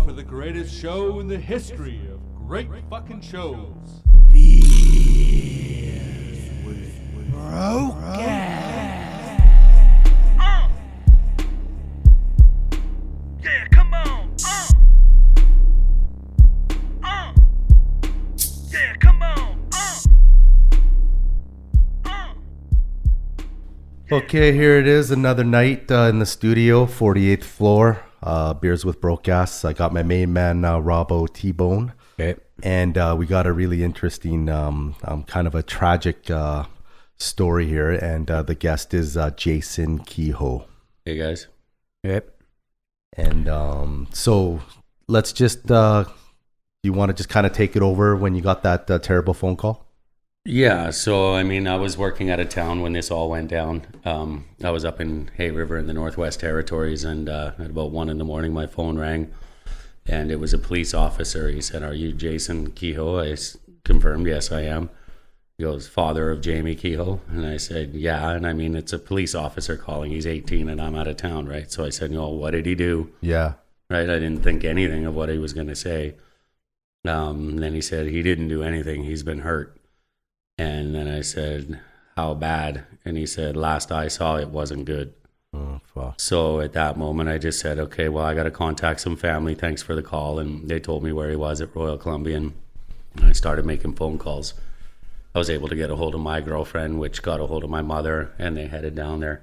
for the greatest show in the history of great fucking shows. Yeah, come on. Yeah, come on. Okay, here it is, another night in the studio, 48th floor, Beers with Brokeass. I got my main man, Robbo T-Bone. Okay. And we got a really interesting, kind of a tragic story here. And the guest is Jamie Kehoe. Hey, guys. Yep. And so let's just, you want to just kind of take it over when you got that terrible phone call? Yeah, so I mean, I was working out of town when this all went down. I was up in Hay River in the Northwest Territories, and at about 1 a.m, my phone rang, and it was a police officer. He said, "Are you Jamie Kehoe?" I confirmed, "Yes, I am." He goes, "Father of Jamie Kehoe?" And I said, "Yeah." And I mean, it's a police officer calling. He's 18 and I'm out of town, right? So I said, "What did he do?" Yeah. Right? I didn't think anything of what he was going to say. Then he said, "He didn't do anything. He's been hurt." And then I said, "How bad?" And he said, "Last I saw, it wasn't good." Oh, fuck. So at that moment, I just said, "Okay, well, I got to contact some family. Thanks for the call." And they told me where he was at Royal Columbian. And I started making phone calls. I was able to get a hold of my girlfriend, which got a hold of my mother, and they headed down there.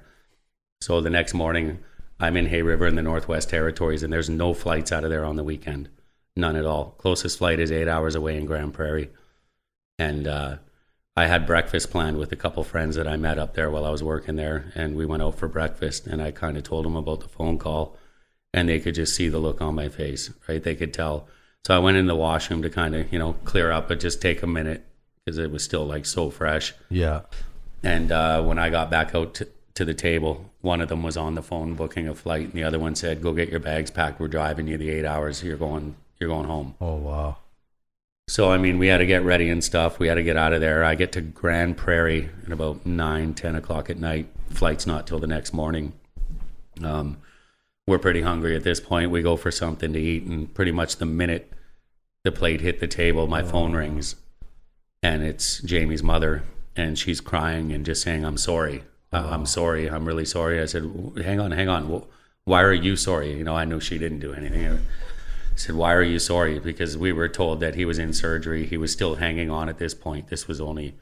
So the next morning, I'm in Hay River in the Northwest Territories, and there's no flights out of there on the weekend. None at all. Closest flight is 8 hours away in Grand Prairie. And I had breakfast planned with a couple friends that I met up there while I was working there, and we went out for breakfast, and I kind of told them about the phone call, and they could just see the look on my face, right? They could tell. So I went in the washroom to kind of, clear up, but just take a minute because it was still like so fresh. Yeah. And when I got back out to the table, one of them was on the phone booking a flight, and the other one said, "Go get your bags packed. We're driving you the 8 hours. You're going home." Oh, wow. So, I mean, we had to get ready and stuff. We had to get out of there. I get to Grand Prairie at about 9, 10 o'clock at night. Flight's not till the next morning. We're pretty hungry at this point. We go for something to eat, and pretty much the minute the plate hit the table, my phone rings. And it's Jamie's mother, and she's crying and just saying, "I'm sorry. I'm sorry. I'm really sorry." I said, hang on. Why are you sorry? I knew she didn't do anything. I said, "Why are you sorry?" Because we were told that he was in surgery. He was still hanging on at this point. This was only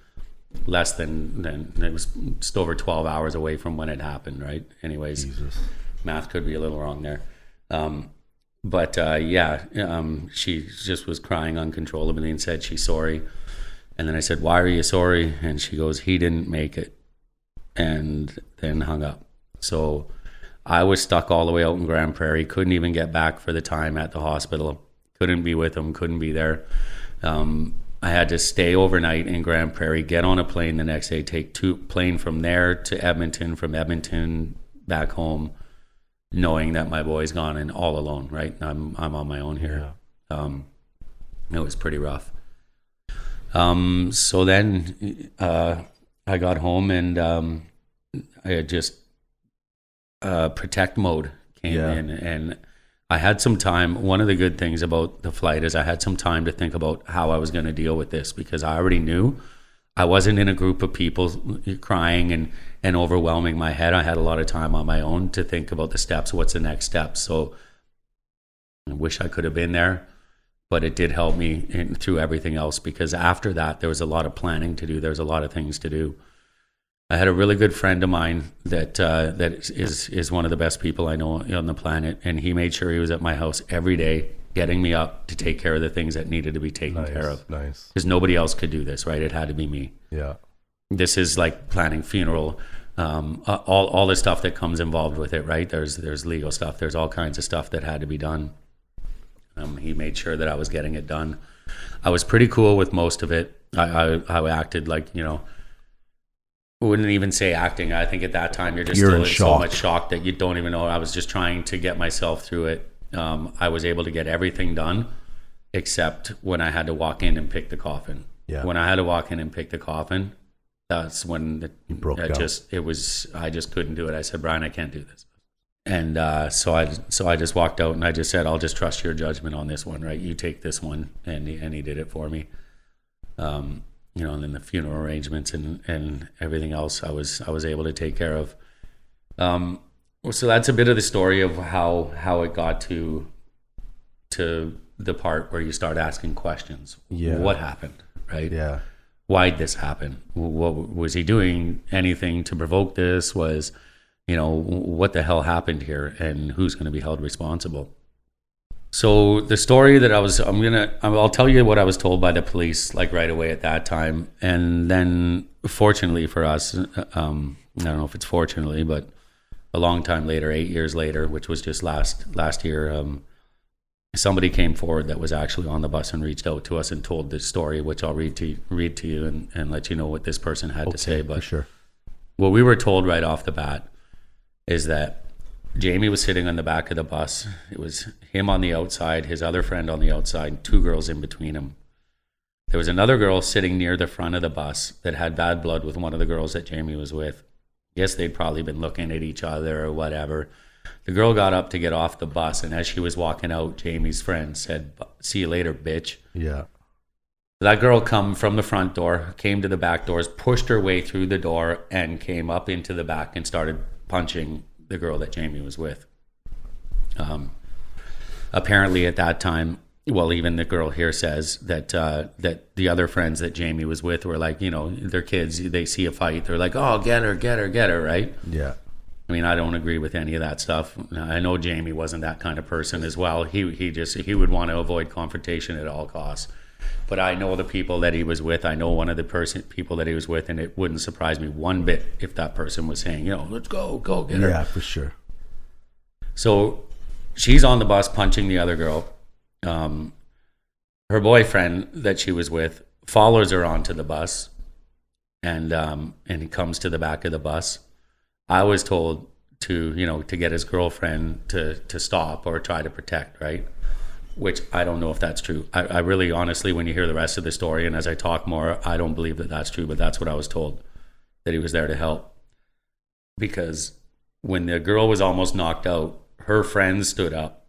less than it was just over 12 hours away from when it happened, right? Anyways, Jesus. Math could be a little wrong there. She just was crying uncontrollably and said she's sorry. And then I said, "Why are you sorry?" And she goes, "He didn't make it." And then hung up. So I was stuck all the way out in Grand Prairie, couldn't even get back for the time at the hospital, couldn't be with him, couldn't be there. I had to stay overnight in Grand Prairie, get on a plane the next day, take plane from there to Edmonton, from Edmonton back home, knowing that my boy's gone and all alone, right? I'm on my own here. Yeah. It was pretty rough. So then I got home, and I had just protect mode came in, and I had some time. One of the good things about the flight is I had some time to think about how I was going to deal with this, because I already knew I wasn't in a group of people crying and overwhelming my head. I had a lot of time on my own to think about the steps. What's the next step? So I wish I could have been there, but it did help me through everything else, because after that there was a lot of planning to do. There was a lot of things to do. I had a really good friend of mine that is one of the best people I know on the planet, and he made sure he was at my house every day, getting me up to take care of the things that needed to be taken care of. Nice. Because nobody else could do this, right? It had to be me. Yeah. This is like planning funeral, all the stuff that comes involved with it, right? There's legal stuff. There's all kinds of stuff that had to be done. He made sure that I was getting it done. I was pretty cool with most of it. I acted like, I wouldn't even say acting. I think at that time you're still in so much shock that you don't even know. I was just trying to get myself through it. I was able to get everything done except when I had to walk in and pick the coffin. Yeah. When I had to walk in and pick the coffin, that's when I just couldn't do it. I said, "Brian, I can't do this." And so I just walked out and I just said, I'll just trust your judgment on this one, right? You take this one. And he did it for me. And then the funeral arrangements and everything else I was able to take care of. So that's a bit of the story of how it got to the part where you start asking questions. Yeah. What happened, right? Yeah. Why'd this happen? What was he doing? Anything to provoke this? Was, what the hell happened here, and who's going to be held responsible? So the story that I'll tell you what I was told by the police, like right away at that time. And then fortunately for us, I don't know if it's fortunately, but a long time later, 8 years later, which was just last year, somebody came forward that was actually on the bus and reached out to us and told this story, which I'll read to you and let you know what this person had to say. But sure. What we were told right off the bat is that Jamie was sitting on the back of the bus. It was him on the outside, his other friend on the outside, two girls in between them. There was another girl sitting near the front of the bus that had bad blood with one of the girls that Jamie was with. Yes, they'd probably been looking at each other or whatever. The girl got up to get off the bus, and as she was walking out, Jamie's friend said, "See you later, bitch." Yeah. That girl come from the front door, came to the back doors, pushed her way through the door, and came up into the back and started punching the girl that Jamie was with. Apparently at that time, well, even the girl here says that the other friends that Jamie was with were like, they're kids, they see a fight, they're like, "Oh, get her," right? Yeah. I mean, I don't agree with any of that stuff. I know Jamie wasn't that kind of person as well. He would want to avoid confrontation at all costs. But I know the people that he was with. I know one of the people that he was with, and it wouldn't surprise me one bit if that person was saying, "Let's go get her." Yeah, for sure. So she's on the bus punching the other girl. Her boyfriend that she was with follows her onto the bus, and he comes to the back of the bus. I was told to get his girlfriend to stop or try to protect, right? Which I don't know if that's true. I really, honestly, when you hear the rest of the story and as I talk more, I don't believe that that's true, but that's what I was told, that he was there to help. Because when the girl was almost knocked out, her friend stood up.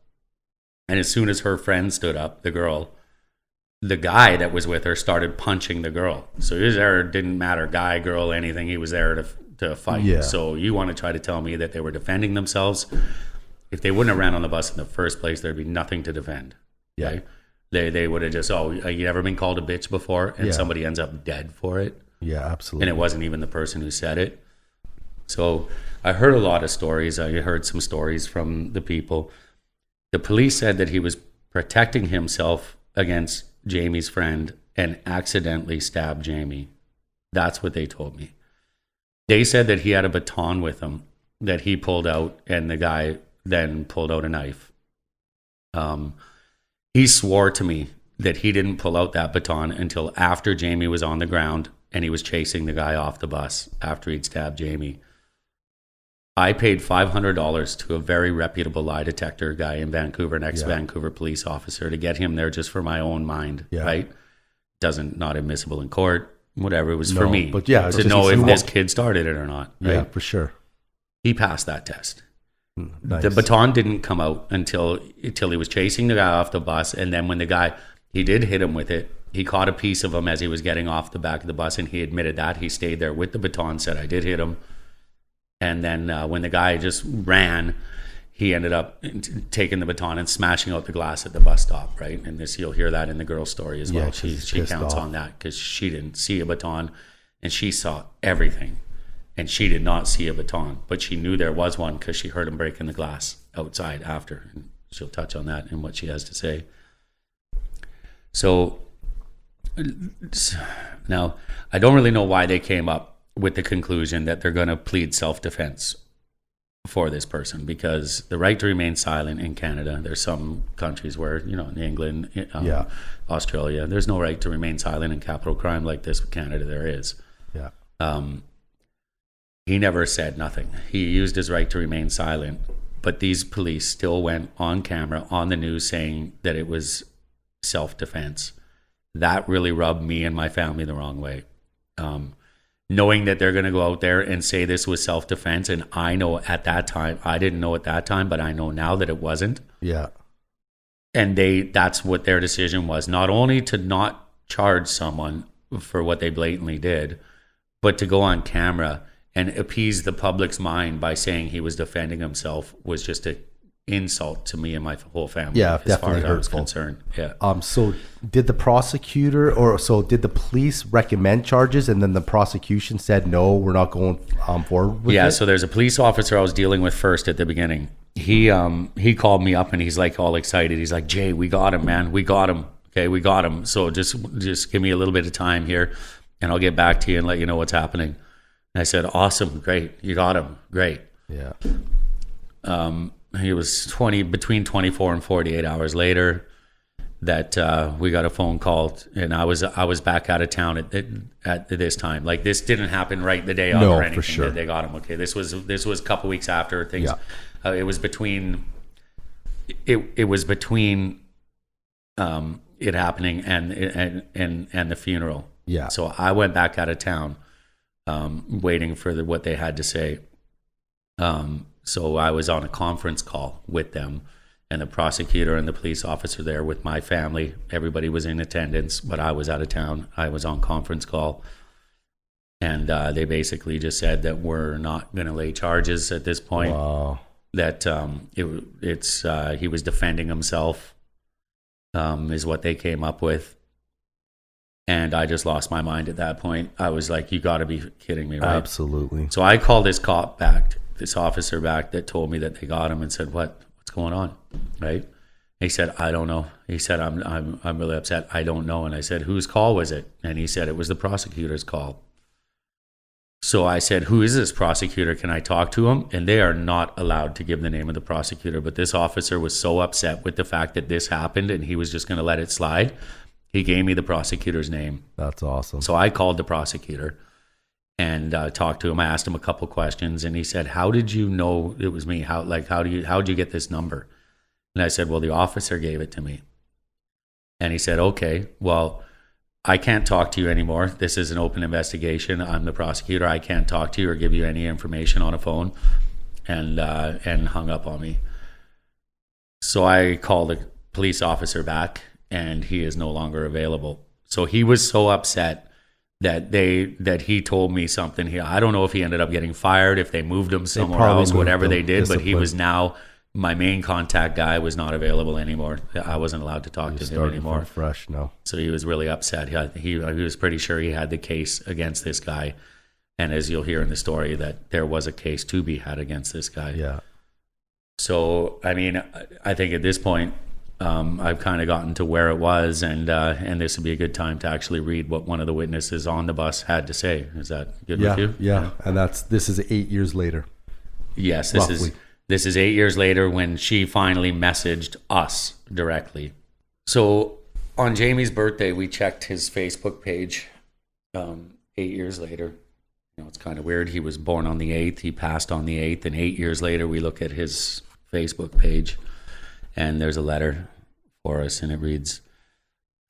And as soon as her friend stood up, the guy that was with her started punching the girl. So he was there, didn't matter, guy, girl, anything. He was there to fight. Yeah. So you want to try to tell me that they were defending themselves? If they wouldn't have ran on the bus in the first place, there'd be nothing to defend. Yeah. Right? They would have just, you ever been called a bitch before? And somebody ends up dead for it. Yeah, absolutely. And it wasn't even the person who said it. So I heard a lot of stories. I heard some stories from the people. The police said that he was protecting himself against Jamie's friend and accidentally stabbed Jamie. That's what they told me. They said that he had a baton with him that he pulled out, and the guy then pulled out a knife. He swore to me that he didn't pull out that baton until after Jamie was on the ground and he was chasing the guy off the bus after he'd stabbed Jamie. I paid $500 to a very reputable lie detector guy in Vancouver, an ex-Vancouver police officer, to get him there just for my own mind, right? Not admissible in court, whatever. It was for me, but to know if this kid started it or not, right? Yeah, for sure. He passed that test. Nice. The baton didn't come out until he was chasing the guy off the bus, and then when he did hit him with it, he caught a piece of him as he was getting off the back of the bus, and he admitted that. He stayed there with the baton, said, "I did hit him." And then when the guy just ran, he ended up taking the baton and smashing out the glass at the bus stop, right? And you'll hear that in the girl's story as well. She counts on that because she didn't see a baton and she saw everything. And she did not see a baton, but she knew there was one because she heard him breaking the glass outside after. And she'll touch on that and what she has to say. So now, I don't really know why they came up with the conclusion that they're going to plead self-defense for this person, because the right to remain silent in Canada, there's some countries where, in England, Australia, there's no right to remain silent in capital crime like this. With Canada, there is. Yeah. He never said nothing. He used his right to remain silent, but these police still went on camera, on the news, saying that it was self-defense. That really rubbed me and my family the wrong way. knowing that they're going to go out there and say this was self-defense. And I know at that time, I didn't know at that time, but I know now that it wasn't. Yeah. And that's what their decision was, not only to not charge someone for what they blatantly did, but to go on camera and appease the public's mind by saying he was defending himself was just an insult to me and my whole family. Yeah, as definitely far as I was hurtful. concerned. Yeah. So did the prosecutor did the police recommend charges and then the prosecution said, no, we're not going forward with it? So there's a police officer I was dealing with first at the beginning. He called me up and he's like all excited. He's like, Jay, we got him, man. We got him. Okay, we got him. So just give me a little bit of time here and I'll get back to you and let you know what's happening. And I said, awesome, great. You got him. Great. Yeah. He was between 24 and 48 hours later that we got a phone call, and I was back out of town at this time. Like, this didn't happen right the day of or anything. For sure. That they got him. Okay, this was a couple weeks after things. Yeah. It was between it happening and the funeral. Yeah. So I went back out of town, waiting for what they had to say. So I was on a conference call with them, and the prosecutor and the police officer there with my family. Everybody was in attendance, but I was out of town. I was on conference call, and they basically just said that we're not going to lay charges at this point. Wow. That he was defending himself, is what they came up with. And I just lost my mind at that point. I was like, you got to be kidding me, right? Absolutely. So I called this officer back that told me that they got him and said, what's going on? Right? He said, I don't know. He said, I'm really upset. I don't know. And I said, whose call was it? And he said, it was the prosecutor's call. So I said, who is this prosecutor? Can I talk to him? And they are not allowed to give the name of the prosecutor. But this officer was so upset with the fact that this happened and he was just going to let it slide. He gave me the prosecutor's name. That's awesome. So I called the prosecutor and talked to him. I asked him a couple questions, and he said, how did you know it was me? How'd you get this number? And I said, well, the officer gave it to me. And he said, okay, well, I can't talk to you anymore. This is an open investigation. I'm the prosecutor. I can't talk to you or give you any information on a phone, and hung up on me. So I called the police officer back, and he is no longer available. So he was so upset that he told me something here. I don't know if he ended up getting fired, if they moved him somewhere else, whatever they did, but he was now, my main contact guy was not available anymore. I wasn't allowed to talk to him anymore. Fresh, no. So he was really upset. He was pretty sure he had the case against this guy. And as you'll hear in the story, that there was a case to be had against this guy. Yeah. So, I mean, I think at this point, I've kind of gotten to where it was, and this would be a good time to actually read what one of the witnesses on the bus had to say. Is that good with you? Yeah. And this is 8 years later. Yes, Roughly. This is 8 years later when she finally messaged us directly. So on Jamie's birthday, we checked his Facebook page 8 years later. You know, it's kind of weird. He was born on the 8th. He passed on the 8th. And 8 years later, we look at his Facebook page, and there's a letter for us, and it reads,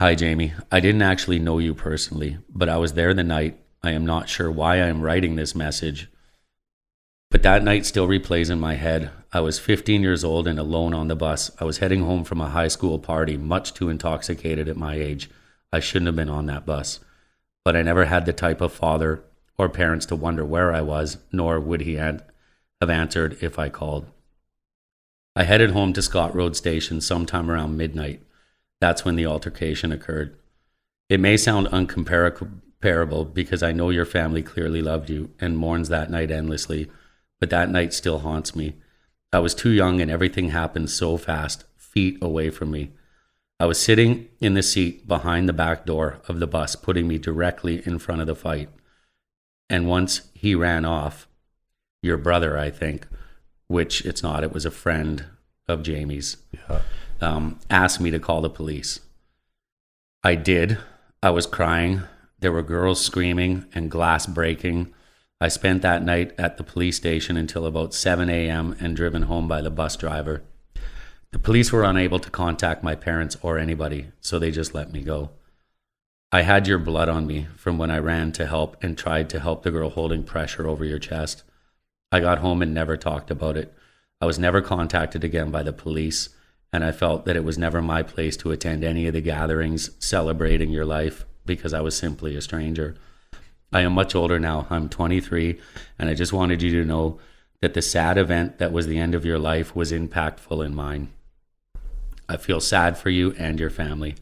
"Hi, Jamie. I didn't actually know you personally, but I was there the night. I am not sure why I am writing this message, but that night still replays in my head. I was 15 years old and alone on the bus. I was heading home from a high school party, much too intoxicated at my age. I shouldn't have been on that bus, but I never had the type of father or parents to wonder where I was, nor would he have answered if I called. I headed home to Scott Road Station sometime around midnight. That's when the altercation occurred. It may sound uncomparable because I know your family clearly loved you and mourns that night endlessly, but that night still haunts me. I was too young and everything happened so fast, feet away from me. I was sitting in the seat behind the back door of the bus, putting me directly in front of the fight. And once he ran off, your brother, I think, which it's not, it was a friend of Jamie's, asked me to call the police. I did. I was crying. There were girls screaming and glass breaking. I spent that night at the police station until about 7 a.m. and driven home by the bus driver. The police were unable to contact my parents or anybody, so they just let me go. I had your blood on me from when I ran to help and tried to help the girl holding pressure over your chest. I got home and never talked about it. I was never contacted again by the police, and I felt that it was never my place to attend any of the gatherings celebrating your life because I was simply a stranger. I am much older now. I'm 23, and I just wanted you to know that the sad event that was the end of your life was impactful in mine. I feel sad for you and your family.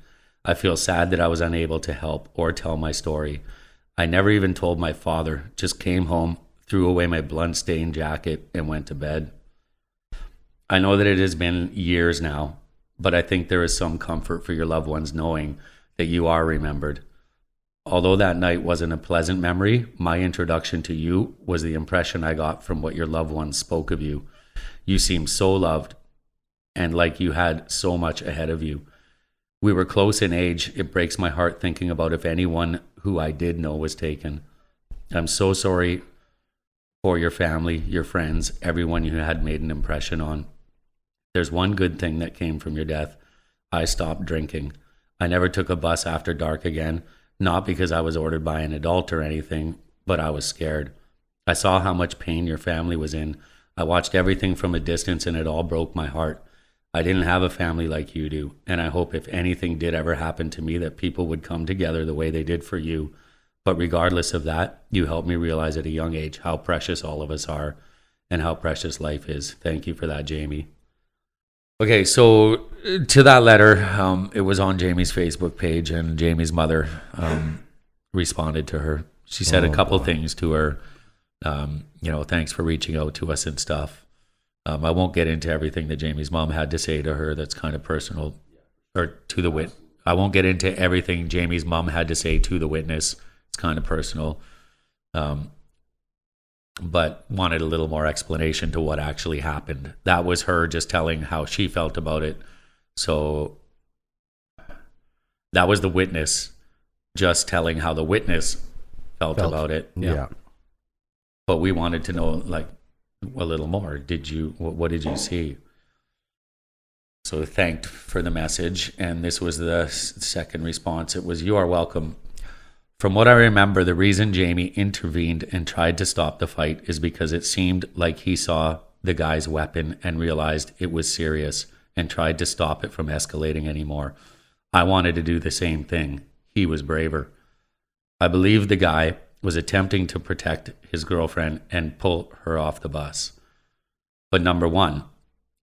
I feel sad that I was unable to help or tell my story. I never even told my father, just came home, threw away my blood-stained jacket, and went to bed. I know that it has been years now, but I think there is some comfort for your loved ones knowing that you are remembered. Although that night wasn't a pleasant memory, my introduction to you was the impression I got from what your loved ones spoke of you. You seemed so loved and like you had so much ahead of you. We were close in age. It breaks my heart thinking about if anyone who I did know was taken. I'm so sorry for your family, your friends, everyone you had made an impression on. There's one good thing that came from your death. I stopped drinking. I never took a bus after dark again, not because I was ordered by an adult or anything, but I was scared. I saw how much pain your family was in. I watched everything from a distance and it all broke my heart. I didn't have a family like you do, and I hope if anything did ever happen to me that people would come together the way they did for you. But regardless of that, you helped me realize at a young age how precious all of us are and how precious life is. Thank you for that, Jamie. Okay, so to that letter, it was on Jamie's Facebook page, and Jamie's mother responded to her. She said a couple things to her, thanks for reaching out to us and stuff. I won't get into everything that Jamie's mom had to say to her that's kind of personal, or to the witness. I won't get into everything Jamie's mom had to say to the witness. It's kind of personal. But wanted a little more explanation to what actually happened. That was her just telling how she felt about it. So that was the witness just telling how the witness felt about it. Yeah. But we wanted to know like a little more. What did you see? So thanked for the message. And this was the second response. It was, "You are welcome. From what I remember, the reason Jamie intervened and tried to stop the fight is because it seemed like he saw the guy's weapon and realized it was serious and tried to stop it from escalating anymore. I wanted to do the same thing. He was braver. I believe the guy was attempting to protect his girlfriend and pull her off the bus. But number one,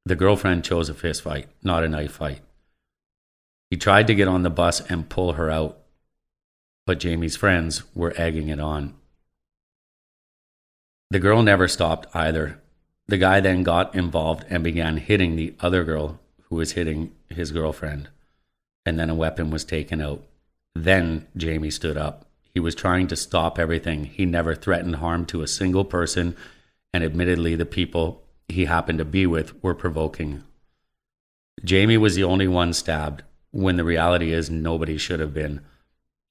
the girlfriend chose a fist fight, not a knife fight. He tried to get on the bus and pull her out, but Jamie's friends were egging it on. The girl never stopped either. The guy then got involved and began hitting the other girl who was hitting his girlfriend, and then a weapon was taken out. Then Jamie stood up. He was trying to stop everything. He never threatened harm to a single person, and admittedly the people he happened to be with were provoking. Jamie was the only one stabbed, when the reality is nobody should have been.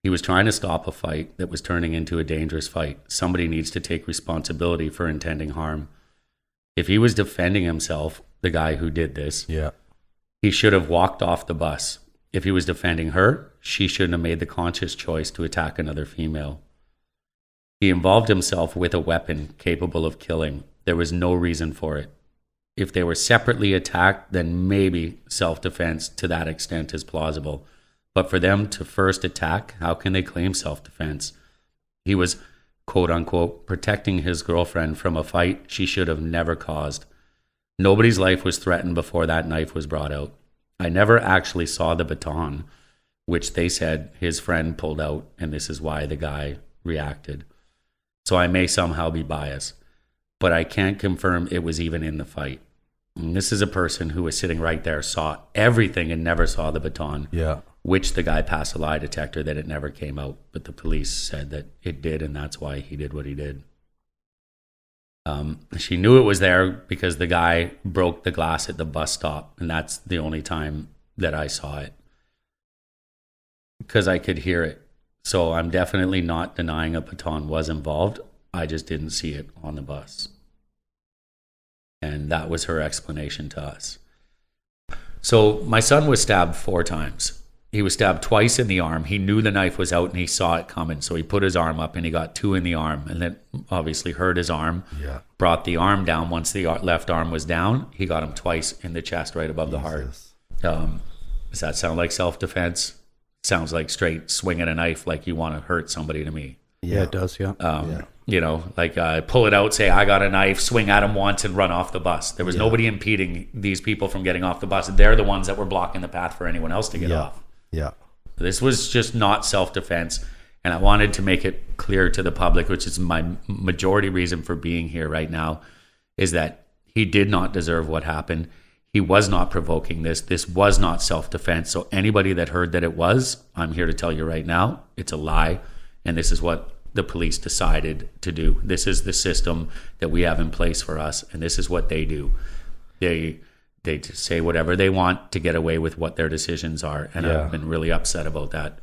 He was trying to stop a fight that was turning into a dangerous fight. Somebody needs to take responsibility for intending harm. If he was defending himself, the guy who did this, he should have walked off the bus. If he was defending her, she shouldn't have made the conscious choice to attack another female. He involved himself with a weapon capable of killing. There was no reason for it. If they were separately attacked, then maybe self-defense to that extent is plausible. But for them to first attack, how can they claim self-defense? He was, quote unquote, protecting his girlfriend from a fight she should have never caused. Nobody's life was threatened before that knife was brought out. I never actually saw the baton, which they said his friend pulled out, and this is why the guy reacted. So I may somehow be biased, but I can't confirm it was even in the fight. And this is a person who was sitting right there, saw everything and never saw the baton. Which the guy passed a lie detector that it never came out, but the police said that it did, and that's why he did what he did. She knew it was there because the guy broke the glass at the bus stop, and that's the only time that I saw it, because I could hear it. So I'm definitely not denying a baton was involved. I just didn't see it on the bus. And that was her explanation to us. So my son was stabbed 4 times. he was stabbed twice in the arm. He knew the knife was out and he saw it coming. So he put his arm up and he got 2 in the arm, and then obviously hurt his arm. Yeah. Brought the arm down. Once the left arm was down, he got him twice in the chest, right above the heart. Does that sound like self-defense? Sounds like straight swinging a knife like you want to hurt somebody to me. Yeah, it does. Yeah. You know, like pull it out, say, I got a knife, swing at him once and run off the bus. There was nobody impeding these people from getting off the bus. They're the ones that were blocking the path for anyone else to get off. Yeah. This was just not self-defense. And I wanted to make it clear to the public, which is my majority reason for being here right now, is that he did not deserve what happened. He was not provoking this. This was not self-defense. So anybody that heard that it was, I'm here to tell you right now, it's a lie. And this is what the police decided to do. This is the system that we have in place for us. And this is what they do. They just say whatever they want to get away with what their decisions are. And I've been really upset about that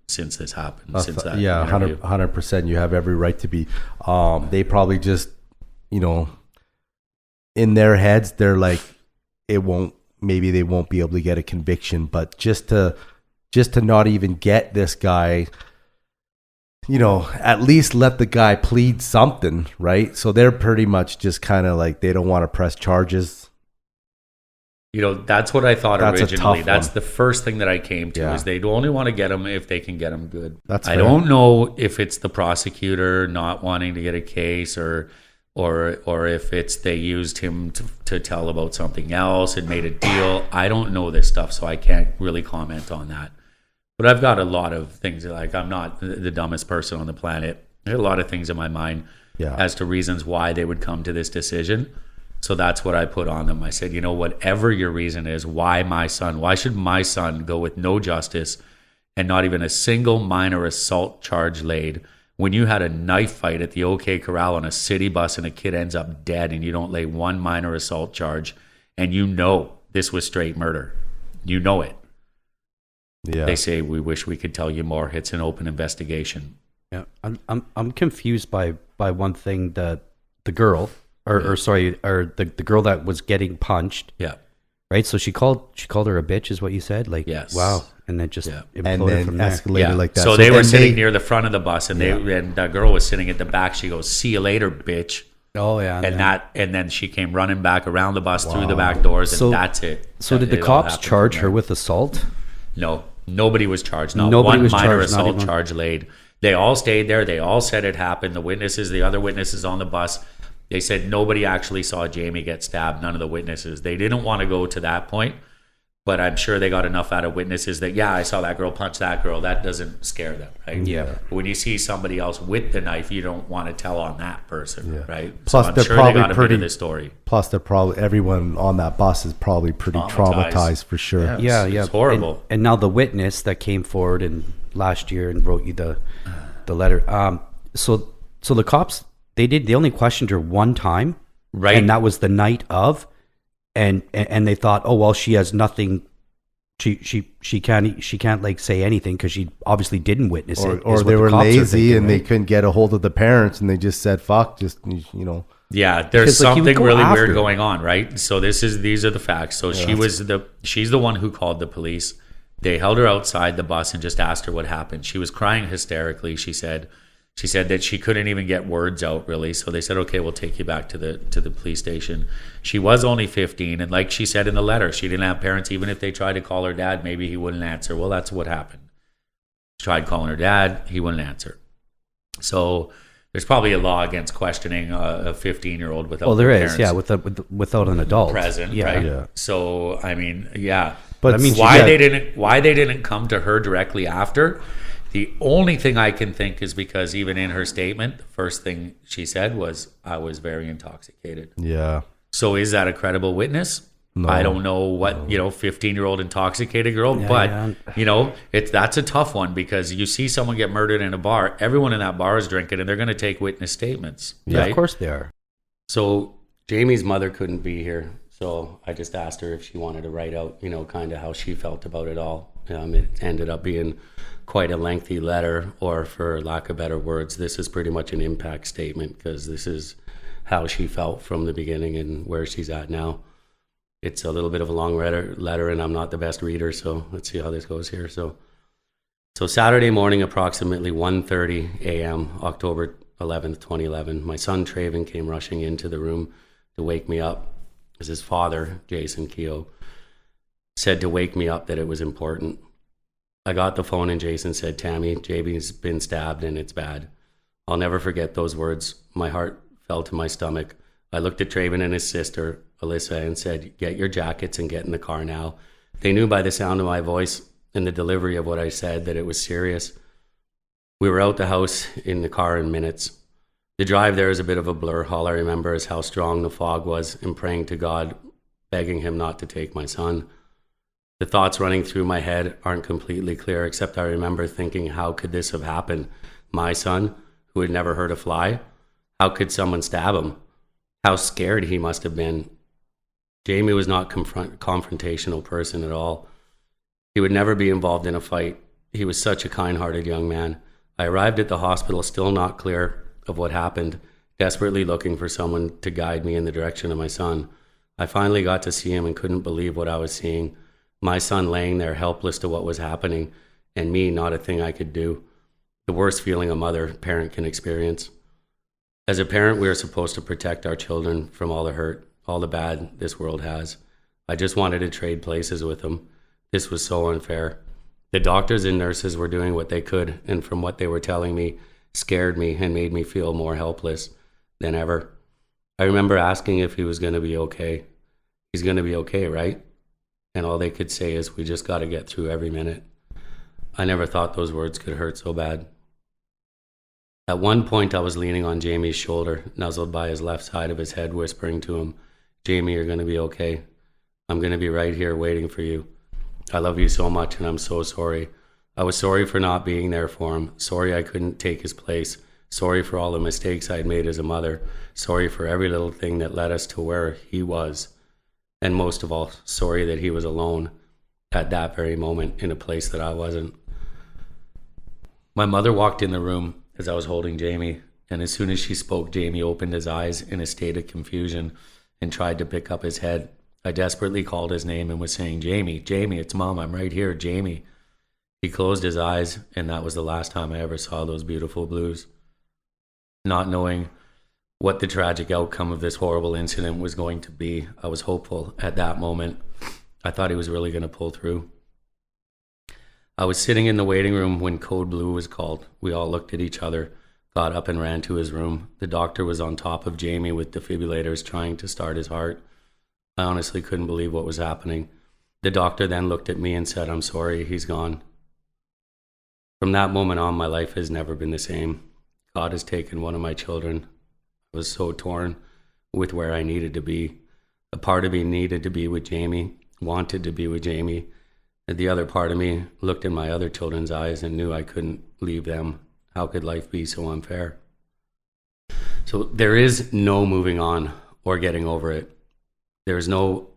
since this happened. Since that interview. 100%. You have every right to be. They probably just, you know, in their heads, they're like, maybe they won't be able to get a conviction, but just to not even get this guy, you know, at least let the guy plead something, right? So they're pretty much just kind of like, they don't want to press charges. You know, that's what I thought That's originally. a tough That's one. the first thing that I came to, is they only want to get him if they can get him good. That's I fair. don't know if it's the prosecutor not wanting to get a case or if it's they used him to tell about something else and made a deal. I don't know this stuff, so I can't really comment on that. But I've got a lot of things, like I'm not the dumbest person on the planet. There are a lot of things in my mind as to reasons why they would come to this decision. So that's what I put on them. I said, you know, whatever your reason is, why should my son go with no justice and not even a single minor assault charge laid when you had a knife fight at the OK Corral on a city bus and a kid ends up dead and you don't lay one minor assault charge and you know this was straight murder. You know it. Yeah. They say, we wish we could tell you more. It's an open investigation. Yeah. I'm confused by one thing, that the girl the girl that was getting punched. Yeah. Right. So she called her a bitch, is what you said. Like, yes. Wow. And then just imploded And then from there. escalated like that. So they were then sitting near the front of the bus, and and that girl was sitting at the back. She goes, "See you later, bitch." Oh yeah. And then she came running back around the bus through the back doors, and So- that's it. So did the It all cops happened charge from her there. with assault? No, nobody was charged. Not Nobody one was minor charged, not assault even- charge laid. They all stayed there. They all said it happened. The other witnesses on the bus, they said nobody actually saw Jamie get stabbed. None of the witnesses. They didn't want to go to that point, but I'm sure they got enough out of witnesses that, I saw that girl punch that girl. That doesn't scare them, right? Yeah. But when you see somebody else with the knife, you don't want to tell on that person, right? Plus, so I'm they're sure probably they got a bit pretty- of this story. Plus, everyone on that bus is probably pretty traumatized for sure. Yeah, It's horrible. And now the witness that came forward last year and wrote you the letter. So the cops, they only questioned her one time, Right. And that was the night of, and they thought, oh well, she has nothing. She can't like say anything because she obviously didn't witness it. Or is they what the were cops are lazy thinking, and they right? couldn't get a hold of the parents and they just said, fuck, just, you know. Yeah, there's Because, like, you would something go really after weird her. going on, right? So these are the facts. So she's the one who called the police. They held her outside the bus and just asked her what happened. She was crying hysterically. She said that she couldn't even get words out really. So they said, okay, we'll take you back to the police station. She was only 15, and like she said in the letter, she didn't have parents. Even if they tried to call her dad, maybe he wouldn't answer. Well, that's what happened. She tried calling her dad, he wouldn't answer. So there's probably a law against questioning a 15-year-old without Well, there their is, parents yeah, without an adult present, yeah. right? Yeah. So I mean, yeah. But I mean, why they didn't come to her directly after? The only thing I can think is because even in her statement, the first thing she said was, "I was very intoxicated." Yeah. So is that a credible witness? No. I don't know what 15-year-old intoxicated girl, Yeah, but that's a tough one because you see someone get murdered in a bar, everyone in that bar is drinking, and they're going to take witness statements. Yeah, right? of course they are. So Jamie's mother couldn't be here, so I just asked her if she wanted to write out, kind of how she felt about it all. It ended up being quite a lengthy letter, or for lack of better words, this is pretty much an impact statement because this is how she felt from the beginning and where she's at now. It's a little bit of a long letter, and I'm not the best reader, so let's see how this goes here. So Saturday morning, approximately 1:30 a.m., October 11th, 2011, my son Traven came rushing into the room to wake me up, as his father, Jason Kehoe, said to wake me up that it was important. I got the phone and Jason said, "Tammy, JB's been stabbed and it's bad." I'll never forget those words. My heart fell to my stomach. I looked at Traven and his sister, Alyssa, and said, "Get your jackets and get in the car now." They knew by the sound of my voice and the delivery of what I said that it was serious. We were out the house in the car in minutes. The drive there is a bit of a blur. All I remember is how strong the fog was and praying to God, begging him not to take my son. The thoughts running through my head aren't completely clear, except I remember thinking, how could this have happened? My son, who had never hurt a fly? How could someone stab him? How scared he must have been. Jamie was not confrontational person at all. He would never be involved in a fight. He was such a kind-hearted young man. I arrived at the hospital still not clear of what happened, desperately looking for someone to guide me in the direction of my son. I finally got to see him and couldn't believe what I was seeing. My son laying there helpless to what was happening, and me not a thing I could do. The worst feeling a parent can experience. As a parent, we are supposed to protect our children from all the hurt, all the bad this world has. I just wanted to trade places with him. This was so unfair. The doctors and nurses were doing what they could, and from what they were telling me, scared me and made me feel more helpless than ever. I remember asking if he was going to be okay. He's going to be okay, right? And all they could say is, we just got to get through every minute. I never thought those words could hurt so bad. At one point, I was leaning on Jamie's shoulder, nuzzled by his left side of his head, whispering to him, "Jamie, you're going to be okay. I'm going to be right here waiting for you. I love you so much, and I'm so sorry. I was sorry for not being there for him. Sorry I couldn't take his place. Sorry for all the mistakes I'd made as a mother. Sorry for every little thing that led us to where he was. And most of all, sorry that he was alone at that very moment in a place that I wasn't." My mother walked in the room as I was holding Jamie, and as soon as she spoke, Jamie opened his eyes in a state of confusion and tried to pick up his head. I desperately called his name and was saying, "Jamie, Jamie, it's Mom, I'm right here, Jamie." He closed his eyes, and that was the last time I ever saw those beautiful blues. Not knowing what the tragic outcome of this horrible incident was going to be, I was hopeful at that moment. I thought he was really going to pull through. I was sitting in the waiting room when Code Blue was called. We all looked at each other, got up and ran to his room. The doctor was on top of Jamie with defibrillators trying to start his heart. I honestly couldn't believe what was happening. The doctor then looked at me and said, "I'm sorry, he's gone." From that moment on, my life has never been the same. God has taken one of my children. I was so torn with where I needed to be. A part of me needed to be with Jamie, wanted to be with Jamie. And the other part of me looked in my other children's eyes and knew I couldn't leave them. How could life be so unfair? So there is no moving on or getting over it. There's no,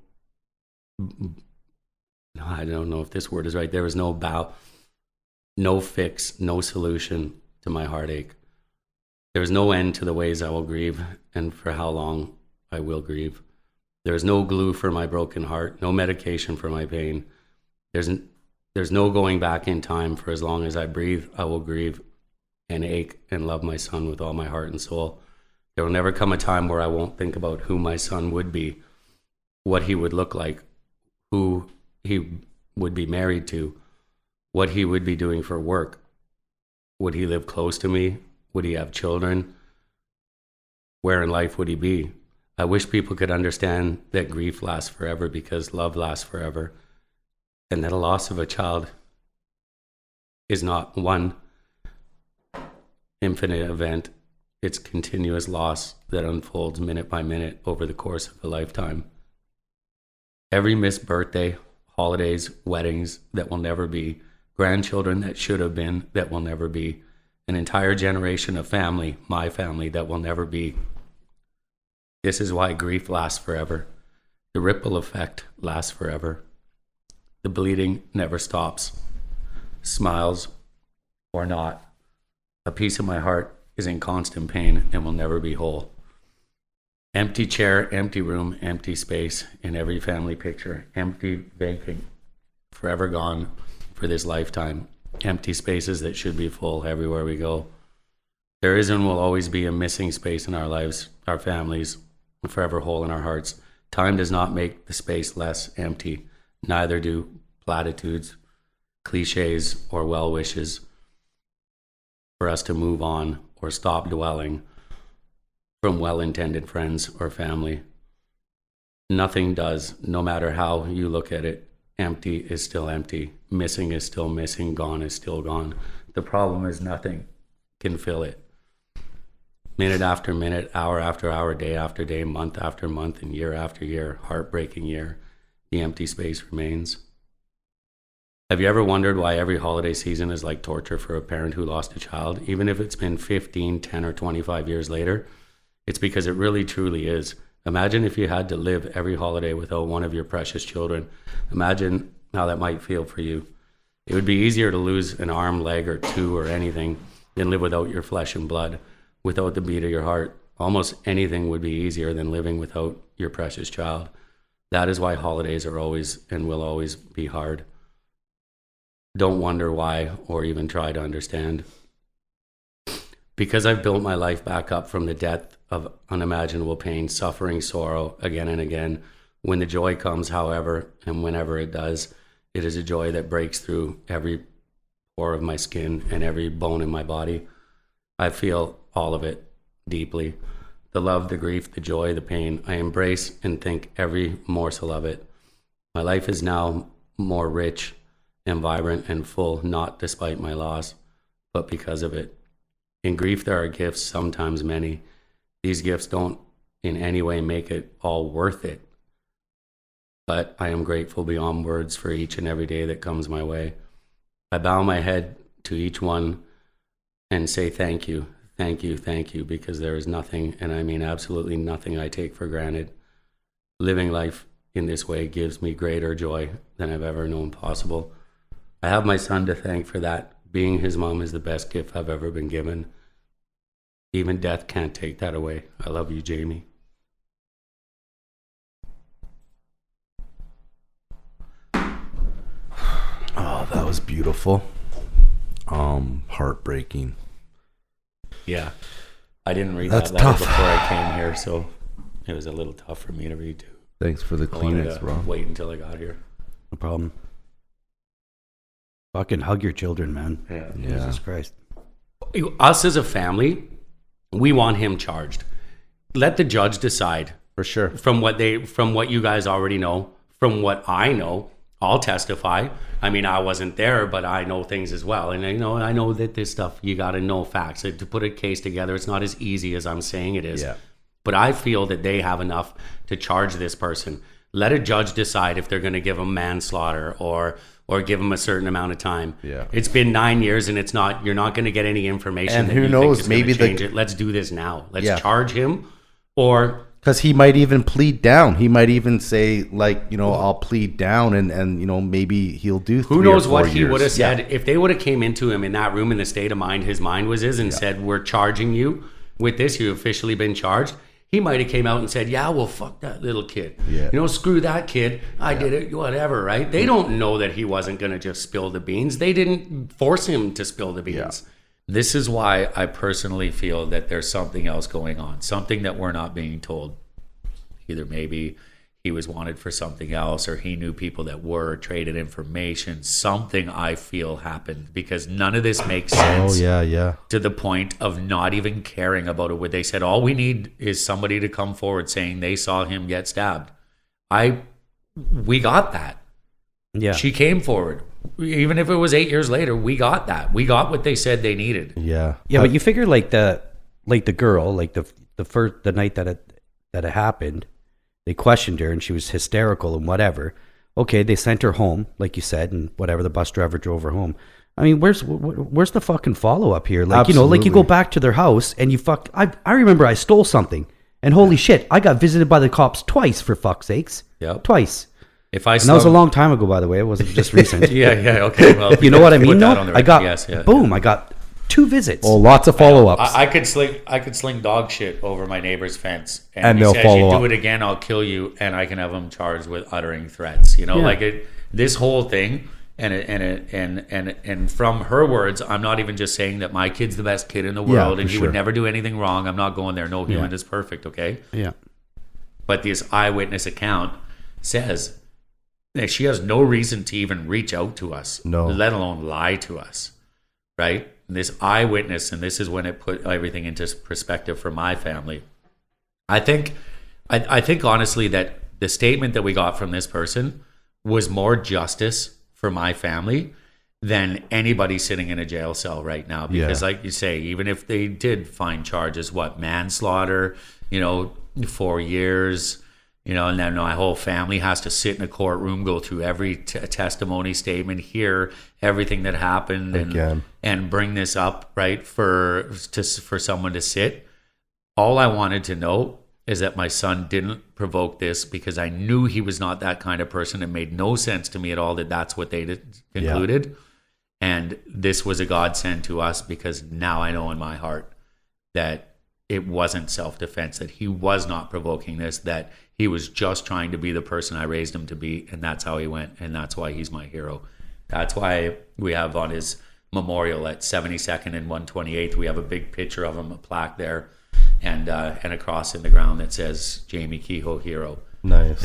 I don't know if this word is right. There is no bow, no fix, no solution to my heartache. There is no end to the ways I will grieve and for how long I will grieve. There is no glue for my broken heart, no medication for my pain. There's no going back in time. For as long as I breathe, I will grieve and ache and love my son with all my heart and soul. There will never come a time where I won't think about who my son would be, what he would look like, who he would be married to, what he would be doing for work. Would he live close to me? Would he have children? Where in life would he be? I wish people could understand that grief lasts forever because love lasts forever, and that a loss of a child is not one infinite event. It's continuous loss that unfolds minute by minute over the course of a lifetime. Every missed birthday, holidays, weddings that will never be, grandchildren that should have been that will never be, an entire generation of family, my family, that will never be. This is why grief lasts forever. The ripple effect lasts forever. The bleeding never stops. Smiles or not, a piece of my heart is in constant pain and will never be whole. Empty chair, empty room, empty space in every family picture. Empty, vacant, forever gone for this lifetime. Empty spaces that should be full everywhere we go. There is and will always be a missing space in our lives, our families, a forever hole in our hearts. Time does not make the space less empty. Neither do platitudes, cliches, or well wishes for us to move on or stop dwelling from well-intended friends or family. Nothing does, no matter how you look at it. Empty is still empty. Missing is still missing. Gone is still gone. The problem is nothing can fill it. Minute after minute, hour after hour, day after day, month after month, and year after year, heartbreaking year, the empty space remains. Have you ever wondered why every holiday season is like torture for a parent who lost a child? Even if it's been 15, 10, or 25 years later, it's because it really truly is. Imagine if you had to live every holiday without one of your precious children. Imagine how that might feel for you. It would be easier to lose an arm, leg, or two, or anything than live without your flesh and blood, without the beat of your heart. Almost anything would be easier than living without your precious child. That is why holidays are always and will always be hard. Don't wonder why or even try to understand. Because I've built my life back up from the depth of unimaginable pain, suffering, sorrow again and again. When the joy comes, however, and whenever it does, it is a joy that breaks through every pore of my skin and every bone in my body. I feel all of it deeply. The love, the grief, the joy, the pain. I embrace and think every morsel of it. My life is now more rich and vibrant and full, not despite my loss, but because of it. In grief, there are gifts, sometimes many. These gifts don't in any way make it all worth it. But I am grateful beyond words for each and every day that comes my way. I bow my head to each one and say thank you, thank you, thank you, because there is nothing, and I mean absolutely nothing, I take for granted. Living life in this way gives me greater joy than I've ever known possible. I have my son to thank for that. Being his mom is the best gift I've ever been given. Even death can't take that away. I love you, Jamie. Oh, that was beautiful. Heartbreaking. Yeah. I didn't read That's that letter tough. before I came here, so it was a little tough for me to read too. Thanks for the I wanted Kleenex, to bro. wait until I got here. No problem. Fucking hug your children, man. Yeah. Jesus Christ. Us as a family, we want him charged. Let the judge decide. For sure. From what you guys already know, from what I know, I'll testify. I mean, I wasn't there, but I know things as well. And I know that this stuff, you got to know facts. To put a case together, it's not as easy as I'm saying it is. Yeah. But I feel that they have enough to charge this person. Let a judge decide if they're going to give him manslaughter or give him a certain amount of time. Yeah. It's been 9 years and you're not going to get any information. And that who you knows, think is maybe gonna change it. Let's do this now. Let's charge him, or Because he might even plead down. He might even say, like, I'll plead down, and maybe he'll do 3 who knows or 4 what he years. would have said if they would have came into him in that room in the state of mind his mind was and said, we're charging you with this. You've officially been charged. He might have came out and said, yeah, well, fuck that little kid. Yeah. Screw that kid. I did it, whatever, right? They don't know that he wasn't going to just spill the beans. They didn't force him to spill the beans. Yeah. This is why I personally feel that there's something else going on, something that we're not being told. Either maybe he was wanted for something else, or he knew people that were, traded information. Something I feel happened, because none of this makes sense. Oh, yeah. To the point of not even caring about it. Where they said, all we need is somebody to come forward saying they saw him get stabbed. We got that. Yeah. She came forward. Even if it was 8 years later, we got that. We got what they said they needed. Yeah. Yeah, but you figure like the girl, like the night that it happened, they questioned her and she was hysterical and whatever. Okay, they sent her home, like you said, and whatever, the bus driver drove her home. I mean, where's the fucking follow up here? Like, Absolutely. like you go back to their house and I remember I stole something, and holy shit, I got visited by the cops twice, for fuck's sakes. Yep. Twice. If I And that was a long time ago, by the way. It wasn't just recent. okay. Well, You know what I mean? Put that though? on the I got record. Yes, boom. I got 2 visits. Oh, lots of follow-ups. I could sling dog shit over my neighbor's fence, And he they'll says, follow "You up." do it again, I'll kill you," and I can have him charged with uttering threats. You know, Yeah. like this whole thing, and from her words, I'm not even just saying that my kid's the best kid in the world, and for he sure. would never do anything wrong. I'm not going there. No human Yeah. is perfect. Okay, Yeah. but this eyewitness account says that she has no reason to even reach out to us, No. let alone lie to us, right? This eyewitness, and this is when it put everything into perspective for my family. I think honestly that the statement that we got from this person was more justice for my family than anybody sitting in a jail cell right now. Because Yeah. like you say, even if they did find charges, manslaughter, 4 years, and then my whole family has to sit in a courtroom, go through every testimony statement, hear everything that happened, Again. and bring this up, right, for someone to sit. All I wanted to know is that my son didn't provoke this, because I knew he was not that kind of person. It made no sense to me at all that that's what they concluded. And this was a godsend to us, because now I know in my heart that it wasn't self-defense, that he was not provoking this, that he was just trying to be the person I raised him to be, and that's how he went, and that's why he's my hero. That's why we have on his memorial at 72nd and 128th, we have a big picture of him, a plaque there, and a cross in the ground that says Jamie Kehoe, hero. Nice.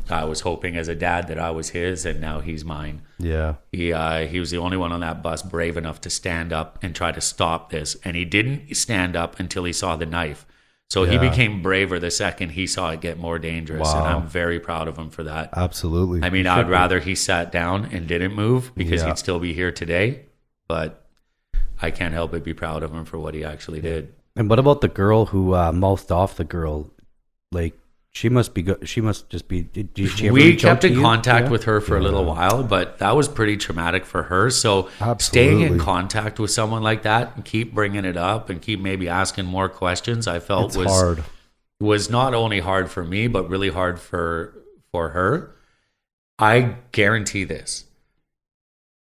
I was hoping as a dad that I was his, and now he's mine. Yeah. He was the only one on that bus brave enough to stand up and try to stop this, and he didn't stand up until he saw the knife. So he Yeah. became braver the second he saw it get more dangerous, and Wow. I'm very proud of him for that. Absolutely. I mean, I'd rather he sat down and didn't move, because Yeah. he'd still be here today, but I can't help but be proud of him for what he actually did. And what about the girl who mouthed off the girl? Like, she must be good. She must just be. Did she ever We reach out kept to in you? contact Yeah. with her for a little while, but that was pretty traumatic for her. So staying in Absolutely. contact with someone like that and keep bringing it up and keep maybe asking more questions, I felt It's hard. was not only hard for me, but really hard for her. I guarantee this.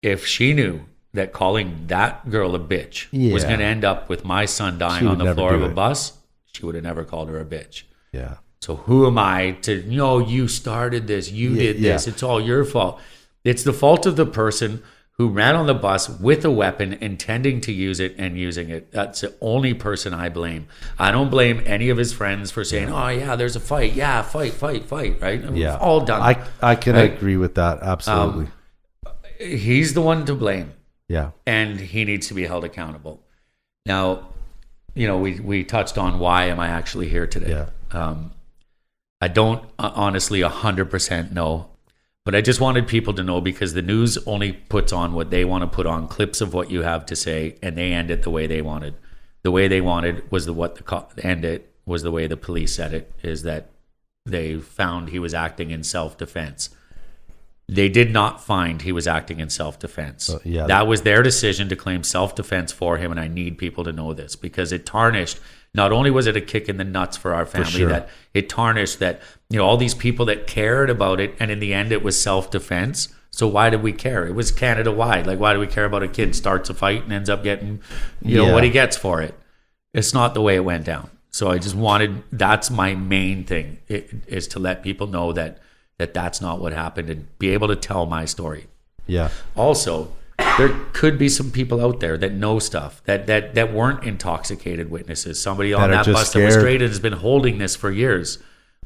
If she knew that calling that girl a bitch was Yeah. going to end up with my son dying She on would the never floor of do a it. bus, she would have never called her a bitch. Yeah. So who am I to, you started this, you did this, yeah. it's all your fault. It's the fault of the person who ran on the bus with a weapon, intending to use it and using it. That's the only person I blame. I don't blame any of his friends for saying, oh yeah, there's a fight. Yeah, fight, right? And Yeah. We've all done that. I can Right? agree with that. Absolutely. He's the one to blame, Yeah. and he needs to be held accountable. Now, we touched on why am I actually here today. Yeah. I don't honestly 100% know, but I just wanted people to know, because the news only puts on what they want to put on, clips of what you have to say, and they end it the way they wanted. The way they wanted was the way the police said it, is that they found he was acting in self-defense. They did not find he was acting in self-defense. Yeah. That was their decision to claim self-defense for him, and I need people to know this, because it tarnished. Not only was it a kick in the nuts for our family, sure. that it tarnished that, all these people that cared about it, and in the end it was self-defense. So why did we care? It was Canada-wide. Like, why do we care about a kid starts a fight and ends up getting, Yeah. what he gets for it? It's not the way it went down. So I just wanted, that's my main thing, is to let people know that that's not what happened, and be able to tell my story. Yeah. Also, there could be some people out there that know stuff that weren't intoxicated witnesses. Somebody on That are that just bus that was scared. straight and has been holding this for years.